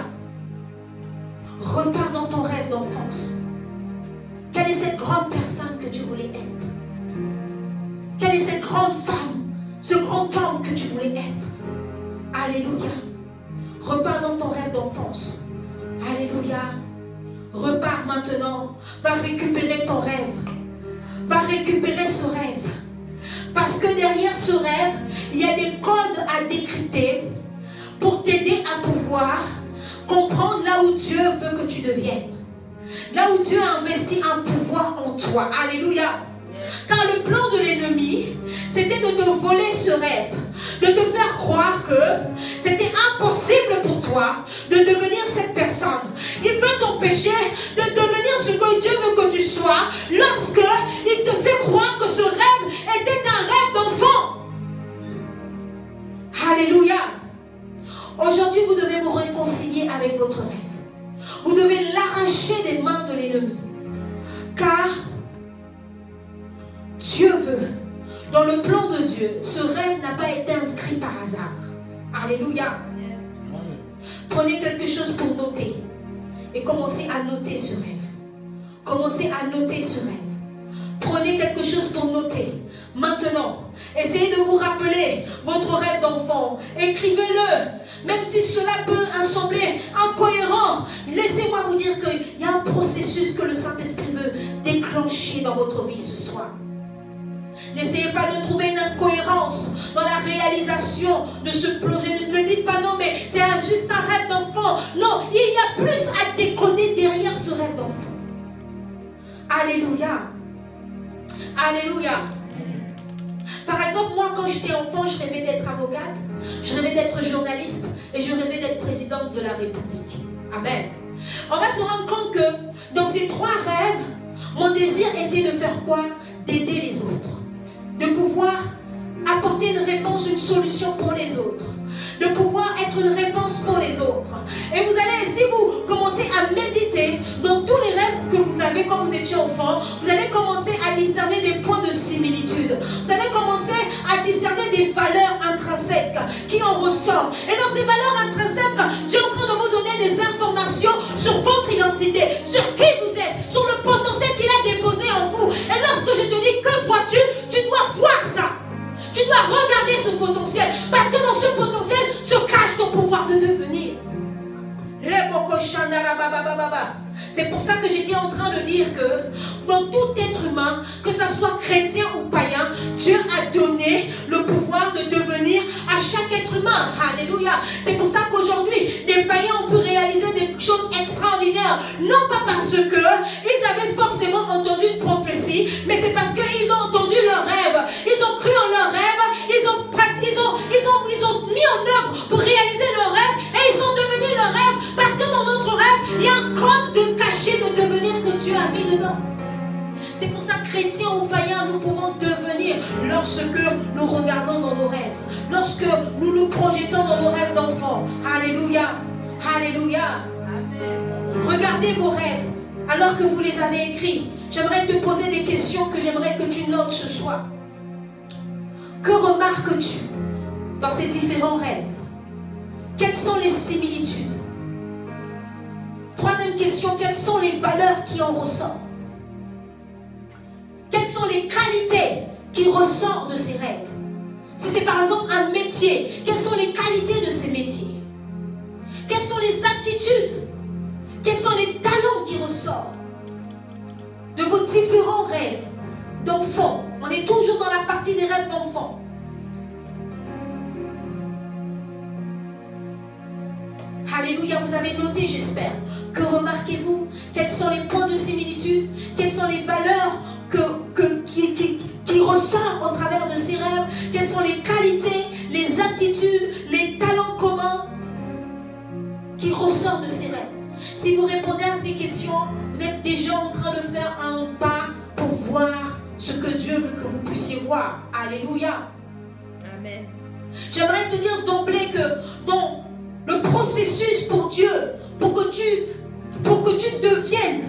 Repars dans ton rêve d'enfance. Quelle est cette grande personne que tu voulais être? Quelle est cette grande femme, ce grand homme que tu voulais être? Alléluia. Repars dans ton rêve d'enfance. Alléluia. Repars maintenant. Va récupérer ton rêve. Va récupérer ce rêve. Parce que derrière ce rêve, il y a des codes à décrypter pour t'aider à pouvoir comprendre là où Dieu veut que tu deviennes. Là où Dieu a investi un pouvoir en toi. Alléluia. Car le plan de l'ennemi, c'était de te voler ce rêve. De te faire croire que c'était impossible pour toi de devenir cette personne. Il veut t'empêcher de devenir ce que Dieu veut que tu sois lorsque il te fait croire que ce rêve était un rêve d'enfant. Alléluia. Aujourd'hui, vous devez vous réconcilier avec votre rêve. Vous devez l'arracher des mains de l'ennemi. Car Dieu veut, dans le plan de Dieu, ce rêve n'a pas été inscrit par hasard. Alléluia. Prenez quelque chose pour noter. Et commencez à noter ce rêve. Commencez à noter ce rêve. Prenez quelque chose pour noter. Maintenant, essayez de vous rappeler votre rêve d'enfant. Écrivez-le. Même si cela peut sembler incohérent, laissez-moi vous dire qu'il y a un processus que le Saint-Esprit veut déclencher dans votre vie ce soir. N'essayez pas de trouver une incohérence dans la réalisation de ce projet. Ne me dites pas non, mais c'est juste un rêve d'enfant. Non, il y a plus à décoder derrière ce rêve d'enfant. Alléluia. Alléluia. Par exemple, moi, quand j'étais enfant, je rêvais d'être avocate, je rêvais d'être journaliste et je rêvais d'être présidente de la République. Amen. On va se rendre compte que dans ces trois rêves, mon désir était de faire quoi? D'aider les autres. De pouvoir apporter une réponse, une solution pour les autres. De pouvoir être une réponse pour les autres. Et vous allez, si vous commencez à méditer dans tous les rêves que vous avez quand vous étiez enfant, vous allez commencer à discerner des points de similitude. Vous allez commencer à discerner des valeurs intrinsèques qui en ressortent. Et dans ces valeurs intrinsèques, Dieu est en train de vous donner des informations sur votre identité, sur qui vous êtes, sur le potentiel qu'il a déposé en vous. Et lorsque je te dis que vois-tu, tu dois voir ça. Tu dois regarder ce potentiel. Parce que dans ce potentiel se cache ton pouvoir de devenir. C'est pour ça que j'étais en train de dire que dans tout être humain, que ce soit chrétien ou païen, Dieu a donné le pouvoir de devenir à chaque être humain. Alléluia. C'est pour ça qu'aujourd'hui, les païens ont pu réaliser des choses extraordinaires. Non pas parce qu'ils avaient forcément entendu une prophétie, mais c'est parce qu'ils ont entendu leur rêve. Ils ont cru en leur rêve, ils ont mis en œuvre pour réaliser leur rêve et ils sont devenus leur rêve parce que dans notre rêve, il y a un code de caché de devenir que Dieu a mis dedans. C'est pour ça que chrétiens ou païens, nous pouvons devenir lorsque nous regardons dans nos rêves, lorsque nous nous projetons dans nos rêves d'enfants. Alléluia. Alléluia. Amen. Regardez vos rêves alors que vous les avez écrits. J'aimerais te poser des questions que j'aimerais que tu notes ce soir. Que remarques-tu dans ces différents rêves? Quelles sont les similitudes? Troisième question, quelles sont les valeurs qui en ressortent? Quelles sont les qualités qui ressortent de ces rêves? Si c'est par exemple un métier, quelles sont les qualités de ces métiers? Quelles sont les aptitudes? Quels sont les talents qui ressortent de vos différents rêves d'enfants? On est toujours dans la partie des rêves d'enfants. Alléluia, vous avez noté, j'espère. Que remarquez-vous? Quels sont les points de similitude? Quelles sont les valeurs qui ressortent au travers de ces rêves? Quelles sont les qualités, les aptitudes, les talents communs qui ressortent de ces rêves? Si vous répondez à ces questions, vous êtes déjà en train de faire un pas pour voir ce que Dieu veut que vous puissiez voir. Alléluia. Amen. J'aimerais te dire d'emblée que dans le processus pour Dieu, pour que tu deviennes,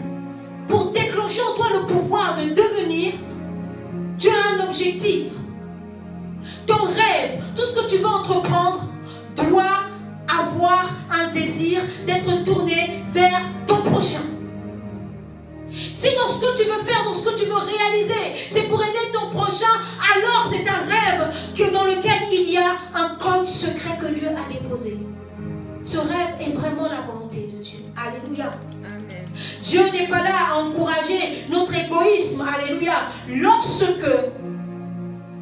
pour déclencher en toi le pouvoir de devenir, Dieu a un objectif. Ton rêve, tout ce que tu veux entreprendre, doit avoir un désir d'être tourné vers ton prochain. Si dans ce que tu veux faire, dans ce que tu veux réaliser, c'est pour aider ton prochain, alors c'est un rêve dans lequel il y a un code secret que Dieu a déposé. déposé, ce rêve est vraiment la volonté de Dieu. Alléluia. Amen. Dieu n'est pas là à encourager notre égoïsme. Alléluia. Lorsque,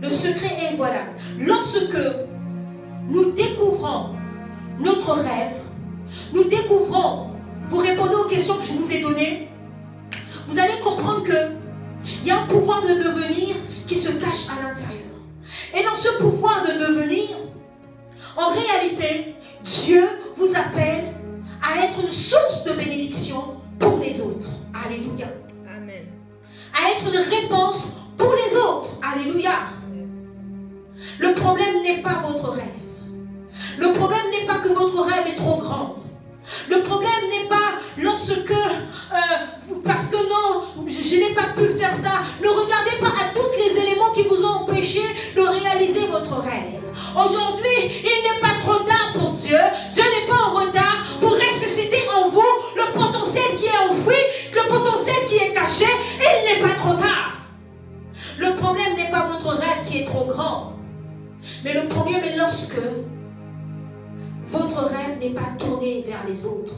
le secret est voilà, lorsque nous découvrons notre rêve, nous découvrons, vous répondez aux questions que je vous ai données, vous allez comprendre qu'il y a un pouvoir de devenir qui se cache à l'intérieur. Et dans ce pouvoir de devenir, en réalité, Dieu vous appelle à être une source de bénédiction pour les autres. Alléluia. Amen. À être une réponse pour les autres. Alléluia. Le problème n'est pas votre rêve. Le problème n'est pas que votre rêve est trop grand. Le problème n'est pas lorsque, parce que non, je n'ai pas pu faire ça. Ne regardez pas à tous les éléments qui vous ont empêché de réaliser votre rêve. Aujourd'hui, il n'est pas trop tard pour Dieu. Dieu n'est pas en retard pour ressusciter en vous le potentiel qui est enfoui, le potentiel qui est caché, et il n'est pas trop tard. Le problème n'est pas votre rêve qui est trop grand. Mais le problème est lorsque votre rêve n'est pas tourné vers les autres.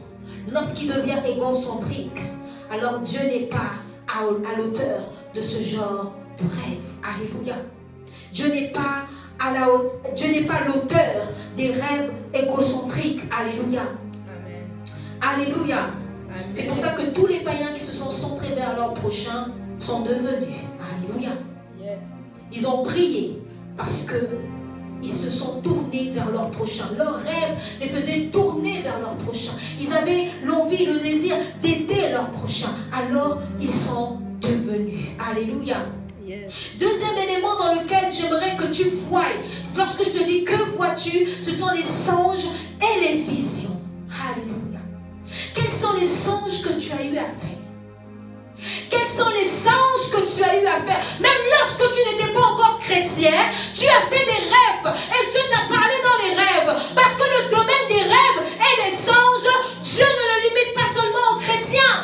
Lorsqu'il devient égocentrique, alors Dieu n'est pas à l'auteur de ce genre de rêve. Alléluia. Dieu n'est pas l'auteur des rêves égocentriques. Alléluia. Amen. Alléluia. Amen. C'est pour ça que tous les païens qui se sont centrés vers leur prochain sont devenus. Alléluia. Yes. Ils ont prié parce que ils se sont tournés vers leur prochain. Leur rêve les faisait tourner vers leur prochain. Ils avaient l'envie, le désir d'aider leur prochain. Alors, ils sont devenus. Alléluia. Yes. Deuxième élément dans lequel j'aimerais que tu voies. Lorsque je te dis que vois-tu, ce sont les songes et les visions. Alléluia. Quels sont les songes que tu as eu à faire? Quels sont les songes que tu as eu à faire? Même lorsque tu n'étais pas encore chrétien, tu as fait des rêves. Et Dieu t'a parlé dans les rêves. Parce que le domaine des rêves et des songes, Dieu ne le limite pas seulement aux chrétiens.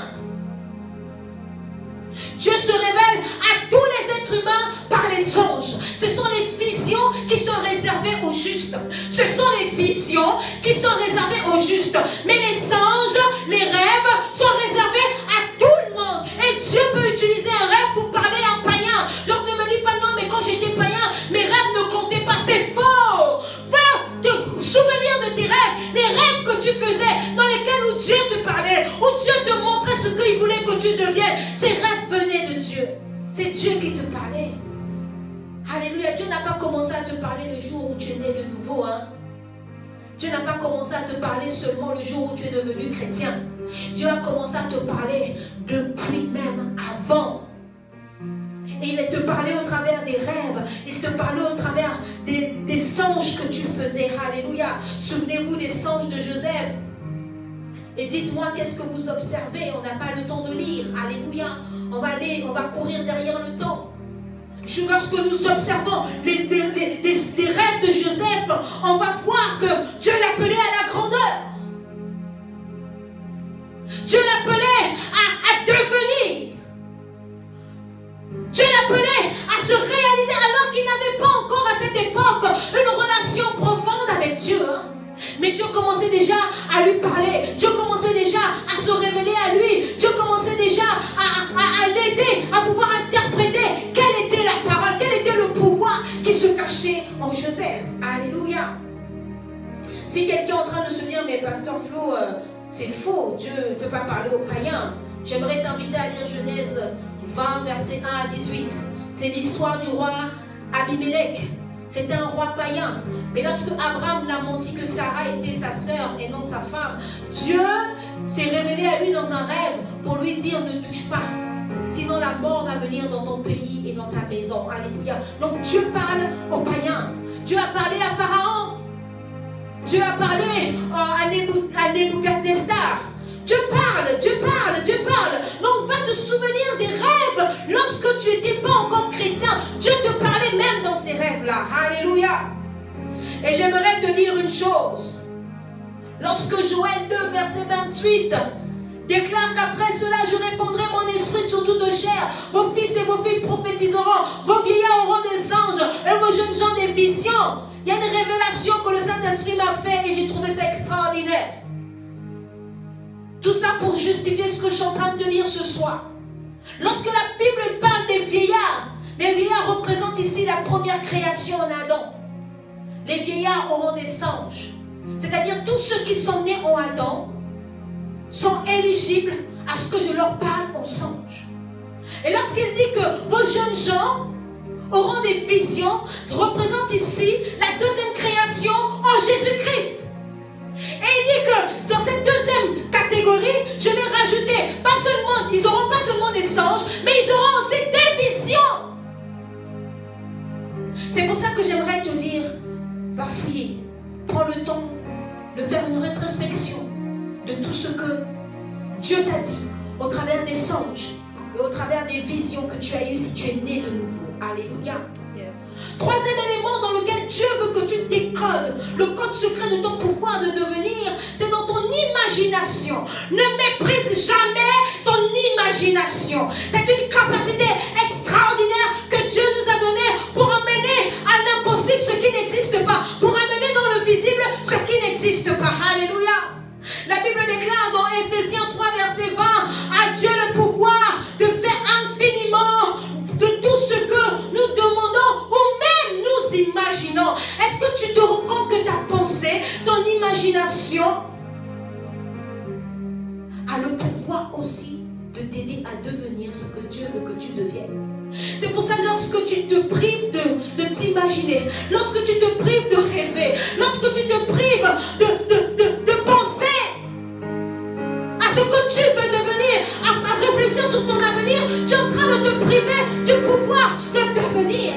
Dieu se révèle à tous les êtres humains par les songes. Ce sont les visions qui sont réservées aux justes. Ce sont les visions qui sont réservées aux justes. Mais les songes, les rêves sont réservés à tout le monde. Et Dieu peut utiliser un rêve pour parler à un païen. Donc ne me dis pas non, mais quand j'étais païen, mes rêves ne comptaient pas. C'est faux. Va te souvenir de tes rêves. Les rêves que tu faisais, dans lesquels où Dieu te parlait, où Dieu te montrait ce qu'il voulait que tu deviennes. Ces rêves venaient de Dieu. C'est Dieu qui te parlait. Alléluia. Dieu n'a pas commencé à te parler le jour où tu es né de nouveau. Dieu n'a pas commencé à te parler seulement le jour où tu es devenu chrétien. Dieu a commencé à te parler depuis même avant. Et il te parlait au travers des rêves. Il te parlait au travers des songes que tu faisais. Alléluia. Souvenez-vous des songes de Joseph. Et dites-moi qu'est-ce que vous observez. On n'a pas le temps de lire. Alléluia. On va courir derrière le temps. Lorsque nous observons les rêves de Joseph, on va voir que Dieu l'appelait à la grandeur. Dieu l'appelait à devenir. Dieu l'appelait à se réaliser alors qu'il n'avait pas encore à cette époque une relation profonde avec Dieu. Mais Dieu commençait déjà à lui parler. Dieu commençait déjà à se révéler à lui. Dieu commençait déjà à l'aider, à pouvoir interpréter quelle était la parole, quel était le pouvoir qui se cachait en Joseph. Alléluia. Si quelqu'un est en train de se dire, mais Pasteur Flo, c'est faux, Dieu ne peut pas parler aux païens. J'aimerais t'inviter à lire Genèse 20, versets 1 à 18. C'est l'histoire du roi Abimelech. C'était un roi païen. Mais lorsque Abraham l'a menti que Sarah était sa sœur et non sa femme, Dieu s'est révélé à lui dans un rêve pour lui dire ne touche pas. Sinon la mort va venir dans ton pays et dans ta maison. Alléluia. Donc Dieu parle aux païens. Dieu a parlé à Pharaon. Dieu a parlé à Nebuchadnezzar. Dieu parle, Dieu parle, Dieu parle. Donc va te souvenir des rêves lorsque tu n'étais pas encore chrétien. Dieu te parlait même dans ces rêves-là. Alléluia. Et j'aimerais te dire une chose. Lorsque Joël 2, verset 28 déclare qu'après cela je répandrai mon esprit sur toute chair. Vos fils et vos filles prophétiseront. Vos vieillards auront auront des anges et vos jeunes gens des visions. Il y a une révélation que le Saint-Esprit m'a fait et j'ai trouvé ça extraordinaire. Tout ça pour justifier ce que je suis en train de lire ce soir. Lorsque la Bible parle des vieillards représentent ici la première création en Adam. Les vieillards auront des anges. C'est-à-dire tous ceux qui sont nés en Adam sont éligibles à ce que je leur parle aux anges. Et lorsqu'il dit que vos jeunes gens auront des visions, représente ici la deuxième création en Jésus-Christ. Et il dit que dans cette deuxième catégorie, je vais rajouter, pas seulement, ils n'auront pas seulement des anges, mais ils auront aussi des visions. C'est pour ça que j'aimerais te dire, va fouiller, prends le temps de faire une rétrospection de tout ce que Dieu t'a dit au travers des anges et au travers des visions que tu as eues si tu es né de nouveau. Alléluia. Troisième élément dans lequel Dieu veut que tu décodes le code secret de ton pouvoir de devenir, c'est dans ton imagination. Ne méprise jamais ton imagination. C'est une capacité extraordinaire que Dieu nous a donnée pour emmener à l'impossible ce qui n'existe pas, pour amener dans le visible ce qui n'existe pas. Alléluia. La Bible déclare dans Éphésiens 3 verset 20, à Dieu le pouvoir de faire infiniment de tout ce que nous demandons ou même nous imaginons. Est-ce que tu te rends compte que ta pensée, ton imagination a le pouvoir aussi de t'aider à devenir ce que Dieu veut que tu deviennes? C'est pour ça lorsque tu te prives de t'imaginer, lorsque tu te prives de rêver, lorsque tu te prives de penser à ce que tu veux devenir, à réfléchir sur ton avenir, tu es en train de te priver du pouvoir de devenir.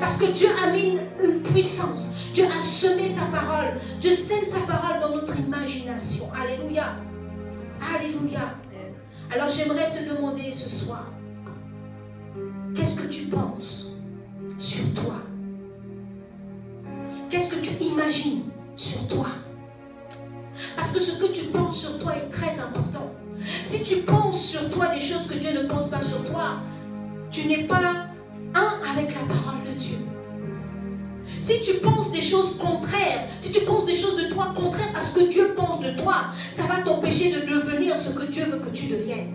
Parce que Dieu a mis une puissance. Dieu a semé sa parole. Dieu sème sa parole dans notre imagination. Alléluia. Alléluia. Alors j'aimerais te demander ce soir, qu'est-ce que tu penses sur toi? Qu'est-ce que tu imagines sur toi? Parce que ce que tu penses sur toi est très important. Si tu penses sur toi des choses que Dieu ne pense pas sur toi, tu n'es pas un avec la parole de Dieu. Si tu penses des choses contraires, si tu penses des choses de toi contraires à ce que Dieu pense de toi, ça va t'empêcher de devenir ce que Dieu veut que tu deviennes.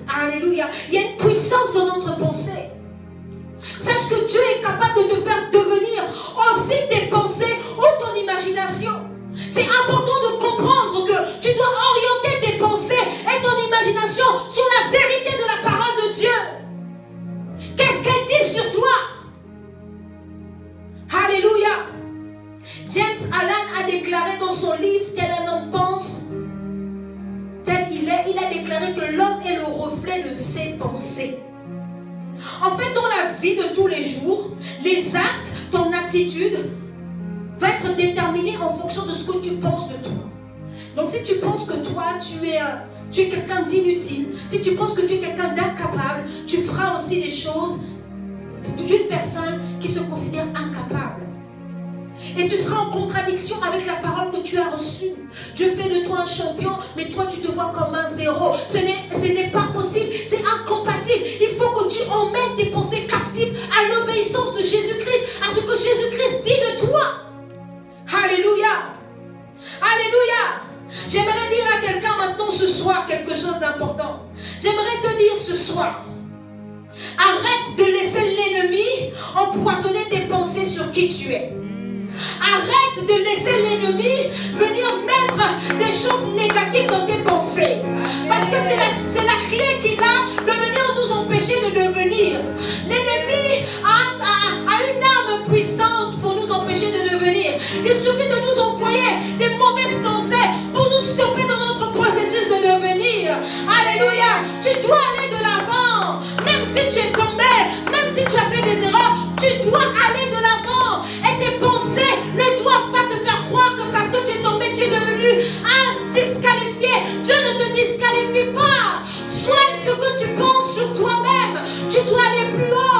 Alléluia. Il y a une puissance dans notre pensée. Sache que Dieu est capable de te faire devenir aussi tes pensées ou ton imagination. C'est important de comprendre que tu dois orienter tes pensées et ton imagination sur la vérité de la parole de Dieu. Qu'est-ce qu'elle dit sur toi? Alléluia. James Allen a déclaré dans son livre Tel un homme pense, tel il est. Il a déclaré que l'homme est le reflet de ses pensées. En fait, dans la vie de tous les jours, les actes, ton attitude va être déterminée en fonction de ce que tu penses de toi. Donc si tu penses que toi, tu es quelqu'un d'inutile, si tu penses que tu es quelqu'un d'incapable, tu feras aussi des choses d'une personne qui se considère incapable. Et tu seras en contradiction avec la parole que tu as reçue. Dieu fait de toi un champion, mais toi tu te vois comme un zéro. Ce n'est pas possible, c'est incompatible. Il faut que tu emmènes tes pensées captives à l'obéissance de Jésus-Christ, à ce que Jésus-Christ dit de toi. Alléluia. Alléluia. J'aimerais dire à quelqu'un maintenant ce soir quelque chose d'important. J'aimerais te dire ce soir, arrête de laisser l'ennemi empoisonner tes pensées sur qui tu es. Arrête de laisser l'ennemi venir mettre des choses négatives dans tes pensées. Parce que c'est la clé qu'il a de venir nous empêcher de devenir. L'ennemi a une arme puissante pour nous empêcher de devenir. Il suffit de nous envoyer des mauvaises pensées pour nous stopper dans notre processus de devenir. Alléluia. Tu dois aller de l'avant. Même si tu es tombé, même si tu as fait des erreurs, tu dois aller de l'avant. Et tes pensées ne doivent pas te faire croire que parce que tu es tombé, tu es devenu un disqualifié. Dieu ne te disqualifie pas. Soigne ce que tu penses sur toi-même. Tu dois aller plus haut.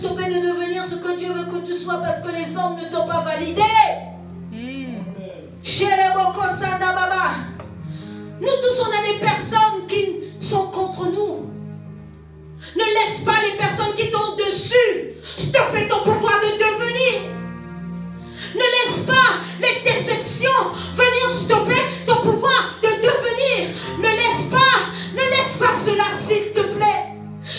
stopper de devenir ce que Dieu veut que tu sois parce que les hommes ne t'ont pas validé. Nous tous, on a des personnes qui sont contre nous. Ne laisse pas les personnes qui t'ont dessus stopper ton pouvoir de devenir. Ne laisse pas les déceptions venir stopper ton pouvoir de devenir. Ne laisse pas cela, s'il te plaît.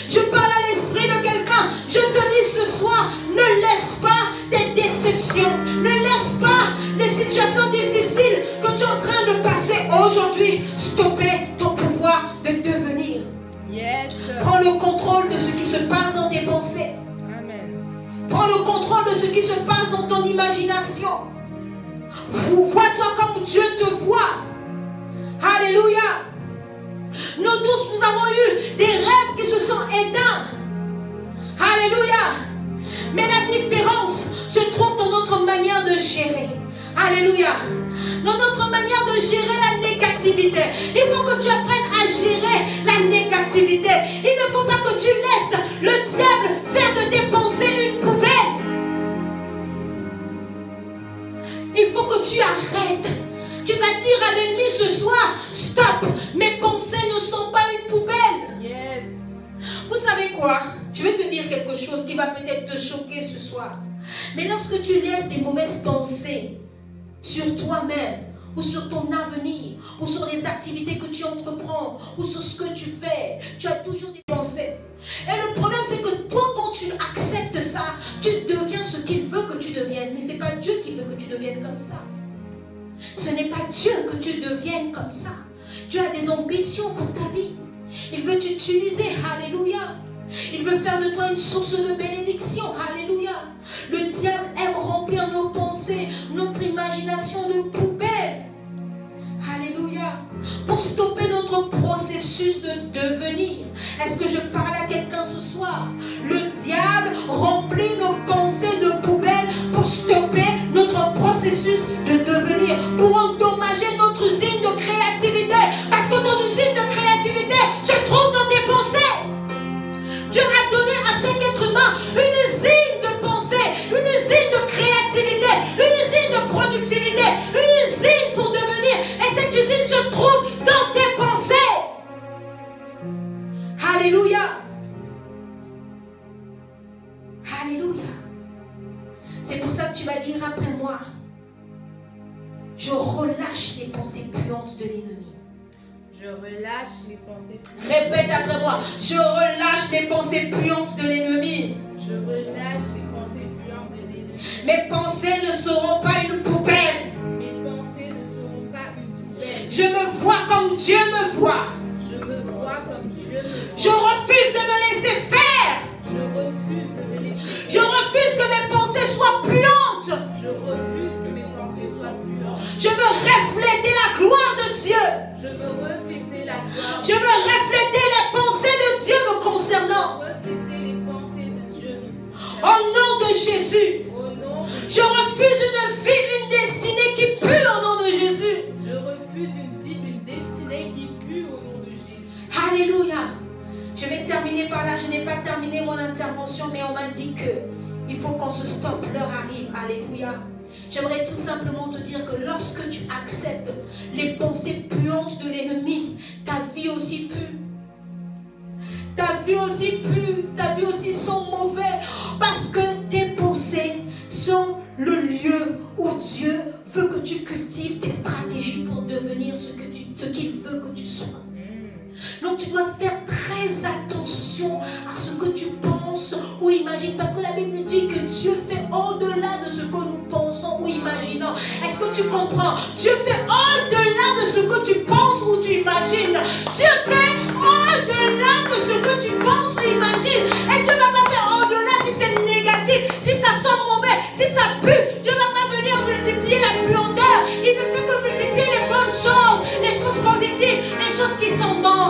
Je parle à l'esprit de quelqu'un. Je te dis ce soir, ne laisse pas tes déceptions. Ne laisse pas les situations difficiles que tu es en train de passer aujourd'hui stopper ton pouvoir de devenir. Yes. Prends le contrôle de ce qui se passe dans tes pensées. Amen. Prends le contrôle de ce qui se passe dans ton imagination. Vois-toi comme Dieu te voit. Alléluia. Nous tous, nous avons eu des rêves qui se sont éteints. Alléluia. Mais la différence se trouve dans notre manière de gérer. Alléluia. Dans notre manière de gérer la négativité. Il faut que tu apprennes à gérer la négativité. Il ne faut pas que tu laisses le diable faire de tes pensées une poubelle. Il faut que tu arrêtes. Tu vas dire à l'ennemi ce soir, stop, mes pensées ne sont pas une poubelle. Yes. Vous savez quoi? Je vais te dire quelque chose qui va peut-être te choquer ce soir. Mais lorsque tu laisses des mauvaises pensées sur toi-même, ou sur ton avenir, ou sur les activités que tu entreprends, ou sur ce que tu fais, tu as toujours des pensées. Et le problème, c'est que toi, quand tu acceptes ça, tu deviens ce qu'il veut que tu deviennes. Mais ce n'est pas Dieu qui veut que tu deviennes comme ça. Ce n'est pas Dieu que tu deviennes comme ça. Dieu a des ambitions pour ta vie. Il veut t'utiliser. Alléluia. Il veut faire de toi une source de bénédiction. Alléluia. Le diable aime remplir nos pensées, notre imagination de poubelle. Alléluia. Pour stopper notre processus de devenir. Est-ce que je parle à quelqu'un ce soir? Le diable remplit nos pensées de poubelle pour stopper notre processus de devenir, pour endommager notre usine de créativité. Parce que ton usine de créativité se trouve dans tes pensées. Dieu a donné à chaque être humain une usine de pensée, une usine de créativité, une usine de productivité, une usine pour devenir. Et cette usine se trouve dans tes pensées. Alléluia. Alléluia. C'est pour ça que tu vas lire après moi. Je relâche les pensées puantes de l'ennemi. Je relâche les pensées. Répète après moi. Je relâche les pensées puantes de l'ennemi. Je relâche les pensées puantes de l'ennemi. Mes pensées ne seront pas une poubelle. Mes pensées ne seront pas une poubelle. Je me vois comme Dieu me voit. Je me vois comme Dieu me voit. Je refuse de me laisser faire. Je refuse de me laisser faire. Je refuse que mes pensées soient puantes. Je refuse que mes pensées soient puantes. Je veux refléter la gloire de Dieu. Je veux refléter la gloire. Je veux refléter les pensées de Dieu me concernant. Refléter les pensées de Dieu. Au nom de Jésus. Au nom de Je refuse une vie, une destinée qui pue au nom de Jésus. Je refuse une vie, une destinée qui pue au nom de Jésus. Alléluia. Je vais terminer par là. Je n'ai pas terminé mon intervention, mais on m'a dit que il faut qu'on se stoppe. L'heure arrive. Alléluia. J'aimerais tout simplement te dire que lorsque tu acceptes les pensées puantes de l'ennemi, ta vie aussi pue. Ta vie aussi pue. Ta vie aussi sent mauvais. Parce que tes pensées sont le lieu où Dieu veut que tu cultives tes stratégies pour devenir ce qu'il veut que tu sois. Donc tu dois faire très attention à ce que tu penses ou imagines. Parce que la Bible dit que Dieu fait au-delà de ce que nous pensons ou imaginons. Est-ce que tu comprends? Dieu fait au-delà de ce que tu penses ou tu imagines. Dieu fait au-delà de ce que tu penses ou imagines. Et Dieu ne va pas faire au-delà si c'est négatif, si ça sent mauvais, si ça pue. Dieu ne va pas venir multiplier la puanteur. Il ne fait que multiplier les bonnes choses, les choses positives, les choses qui sont bonnes.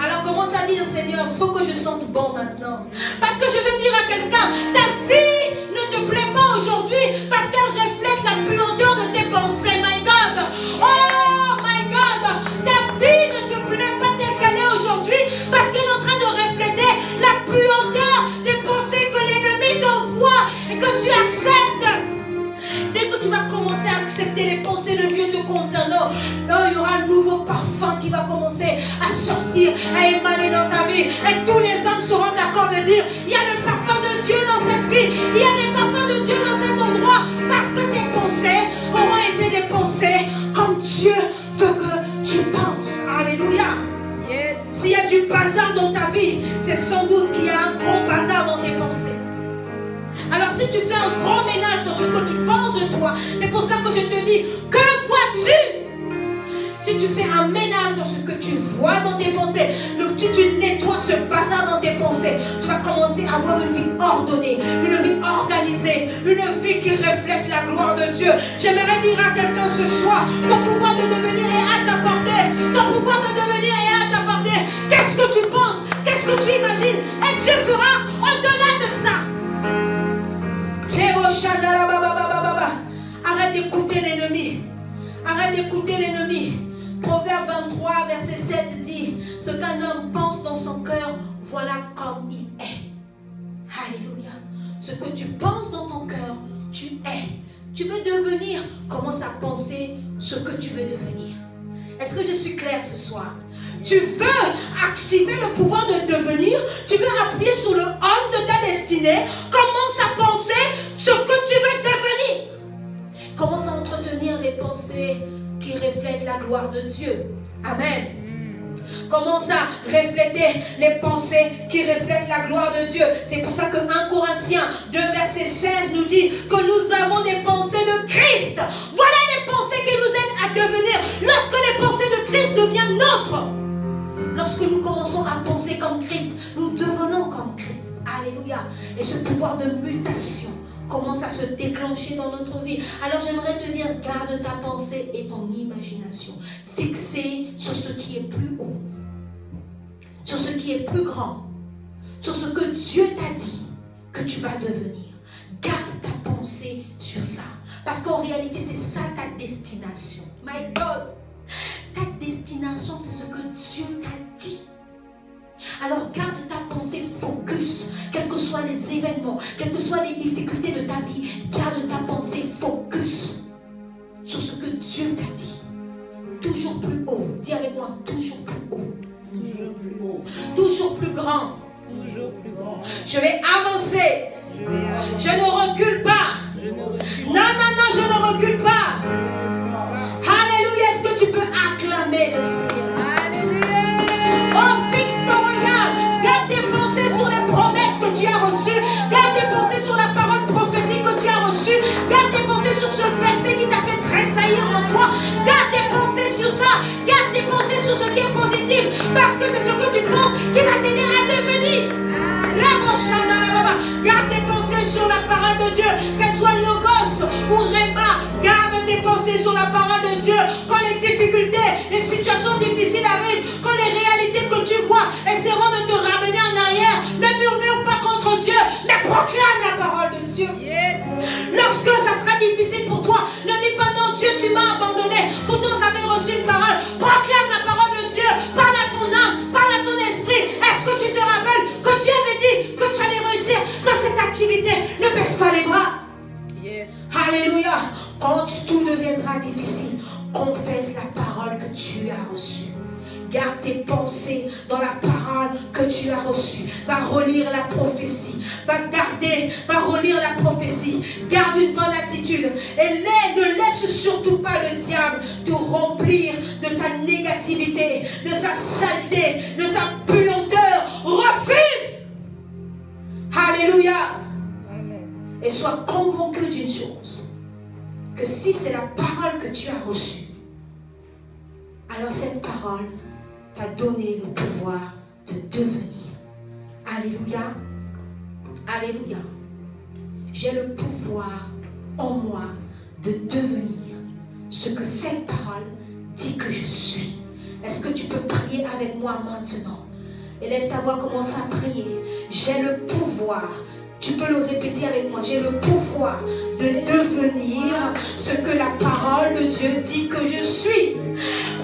Alors commence à dire, Seigneur, il faut que je sente bon maintenant. Parce que je veux dire à quelqu'un, ta vie ne te plaît pas aujourd'hui parce qu'elle reflète la puanteur de tes pensées. My God. Oh my God. Ta vie ne te plaît pas telle qu'elle est aujourd'hui parce qu'elle est en train de refléter la puanteur des vie. Et tous les hommes seront d'accord de dire, il y a le parfum de Dieu dans cette vie. Il y a des parfums de Dieu dans cet endroit. Parce que tes pensées auront été des pensées comme Dieu veut que tu penses. Alléluia. Yes. S'il y a du bazar dans ta vie, c'est sans doute qu'il y a un gros bazar dans tes pensées. Alors si tu fais un grand ménage dans ce que tu penses de toi, c'est pour ça que je te dis, que vois-tu? Si tu fais un ménage dans ce que tu vois dans tes pensées, si tu nettoies ce bazar dans tes pensées, tu vas commencer à avoir une vie ordonnée, une vie organisée, une vie qui reflète la gloire de Dieu. J'aimerais dire à quelqu'un ce soir, ton pouvoir de devenir est à ta portée. Ton pouvoir de devenir est à ta portée. Qu'est-ce que tu penses? Qu'est-ce que tu imagines? Et Dieu fera au-delà de ça. Arrête d'écouter l'ennemi. Arrête d'écouter l'ennemi. Proverbe 23, verset 7 dit, ce qu'un homme pense dans son cœur, voilà comme il est. Alléluia. Ce que tu penses dans ton cœur, tu es. Tu veux devenir, commence à penser ce que tu veux devenir. Est-ce que je suis claire ce soir? Tu veux activer le pouvoir de devenir, tu veux appuyer sur le on de ta destinée, commence à penser ce que tu veux devenir. Commence à entretenir des pensées qui reflètent la gloire de Dieu. Amen. Commence à refléter les pensées qui reflètent la gloire de Dieu. C'est pour ça que 1 Corinthiens 2 verset 16 nous dit que nous avons des pensées de Christ. Voilà les pensées qui nous aident à devenir. Lorsque les pensées de Christ deviennent nôtres, lorsque nous commençons à penser comme Christ, nous devenons comme Christ. Alléluia. Et ce pouvoir de mutation commence à se déclencher dans notre vie. Alors j'aimerais te dire, garde ta pensée et ton imagination fixée sur ce qui est plus haut, sur ce qui est plus grand, sur ce que Dieu t'a dit que tu vas devenir. Garde ta pensée sur ça. Parce qu'en réalité, c'est ça ta destination. My God, ta destination, c'est ce que Dieu t'a dit. Alors garde ta pensée focus, quels que soient les événements, quelles que soient les difficultés de ta vie, garde ta pensée focus sur ce que Dieu t'a dit. Toujours plus haut, dis avec moi, toujours plus haut. Toujours plus haut. Toujours plus grand. Toujours plus grand. Je vais avancer. Je ne recule pas. Non, non, non, je ne recule pas. Alléluia, est-ce que tu peux acclamer le Seigneur? Alléluia. Oh, fixe ton regard. Garde tes pensées sur les promesses que tu as reçues. Garde tes pensées sur la parole prophétique que tu as reçue. Garde tes pensées sur ce verset qui t'a fait tressaillir en toi. Garde tes pensées sur ça. Garde tes pensées sur ce qui est positif. Parce que c'est ce que tu penses qui va t'aider à devenir. Garde tes pensées sur la parole de Dieu, qu'elle soit logos ou réma. Garde tes pensées sur la parole de Dieu. Quand les difficultés, les situations difficiles arrivent, quand les réalités que tu vois essaieront de te ramener en arrière, ne murmure pas contre Dieu, mais proclame la parole de Dieu. Yes. Lorsque ça sera difficile pour toi, ne dis pas non, Dieu, tu m'as abandonné. Pourtant, j'avais reçu une parole. Proclame la parole de Dieu. Parle à ton âme, parle à ton esprit. Est-ce que tu te rappelles que Dieu avait dit que tu allais réussir dans cette activité? Ne baisse pas les bras. Yes. Alléluia. Quand tout deviendra difficile, confesse la parole que tu as reçue. Garde tes pensées dans la parole que tu as reçue. Va relire la prophétie. Va relire la prophétie. Garde une bonne attitude. Et ne laisse surtout pas le diable te remplir de sa négativité, de sa saleté, de sa puanteur. Refuse. Alléluia. Amen. Et sois convaincu d'une chose. Que si c'est la parole que tu as reçue, alors cette parole t'a donné le pouvoir de devenir. Alléluia. Alléluia. J'ai le pouvoir en moi de devenir ce que cette parole dit que je suis. Est-ce que tu peux prier avec moi maintenant? Élève ta voix, commence à prier. J'ai le pouvoir. Tu peux le répéter avec moi. J'ai le pouvoir de devenir ce que la parole de Dieu dit que je suis.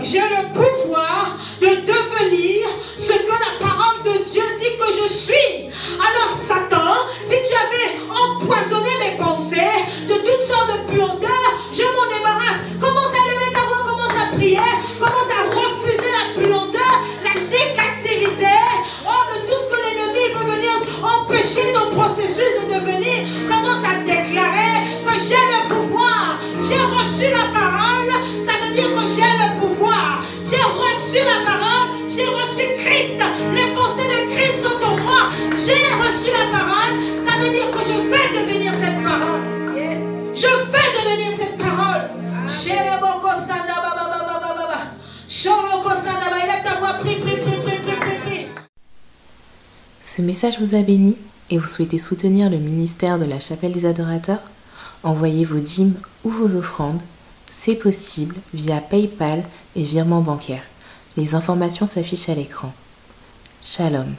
J'ai le pouvoir de devenir ce que la parole de Dieu dit que je suis. Alors Satan, si tu avais empoisonné mes pensées de toutes sortes de puanteurs, je m'en débarrasse. Commence à lever ta voix, commence à prier, commence à refuser la puanteur, la négativité. Oh Ce message vous a béni et vous souhaitez soutenir le ministère de la Chapelle des Adorateurs? Envoyez vos dîmes ou vos offrandes. C'est possible via PayPal et virement bancaire. Les informations s'affichent à l'écran. Shalom.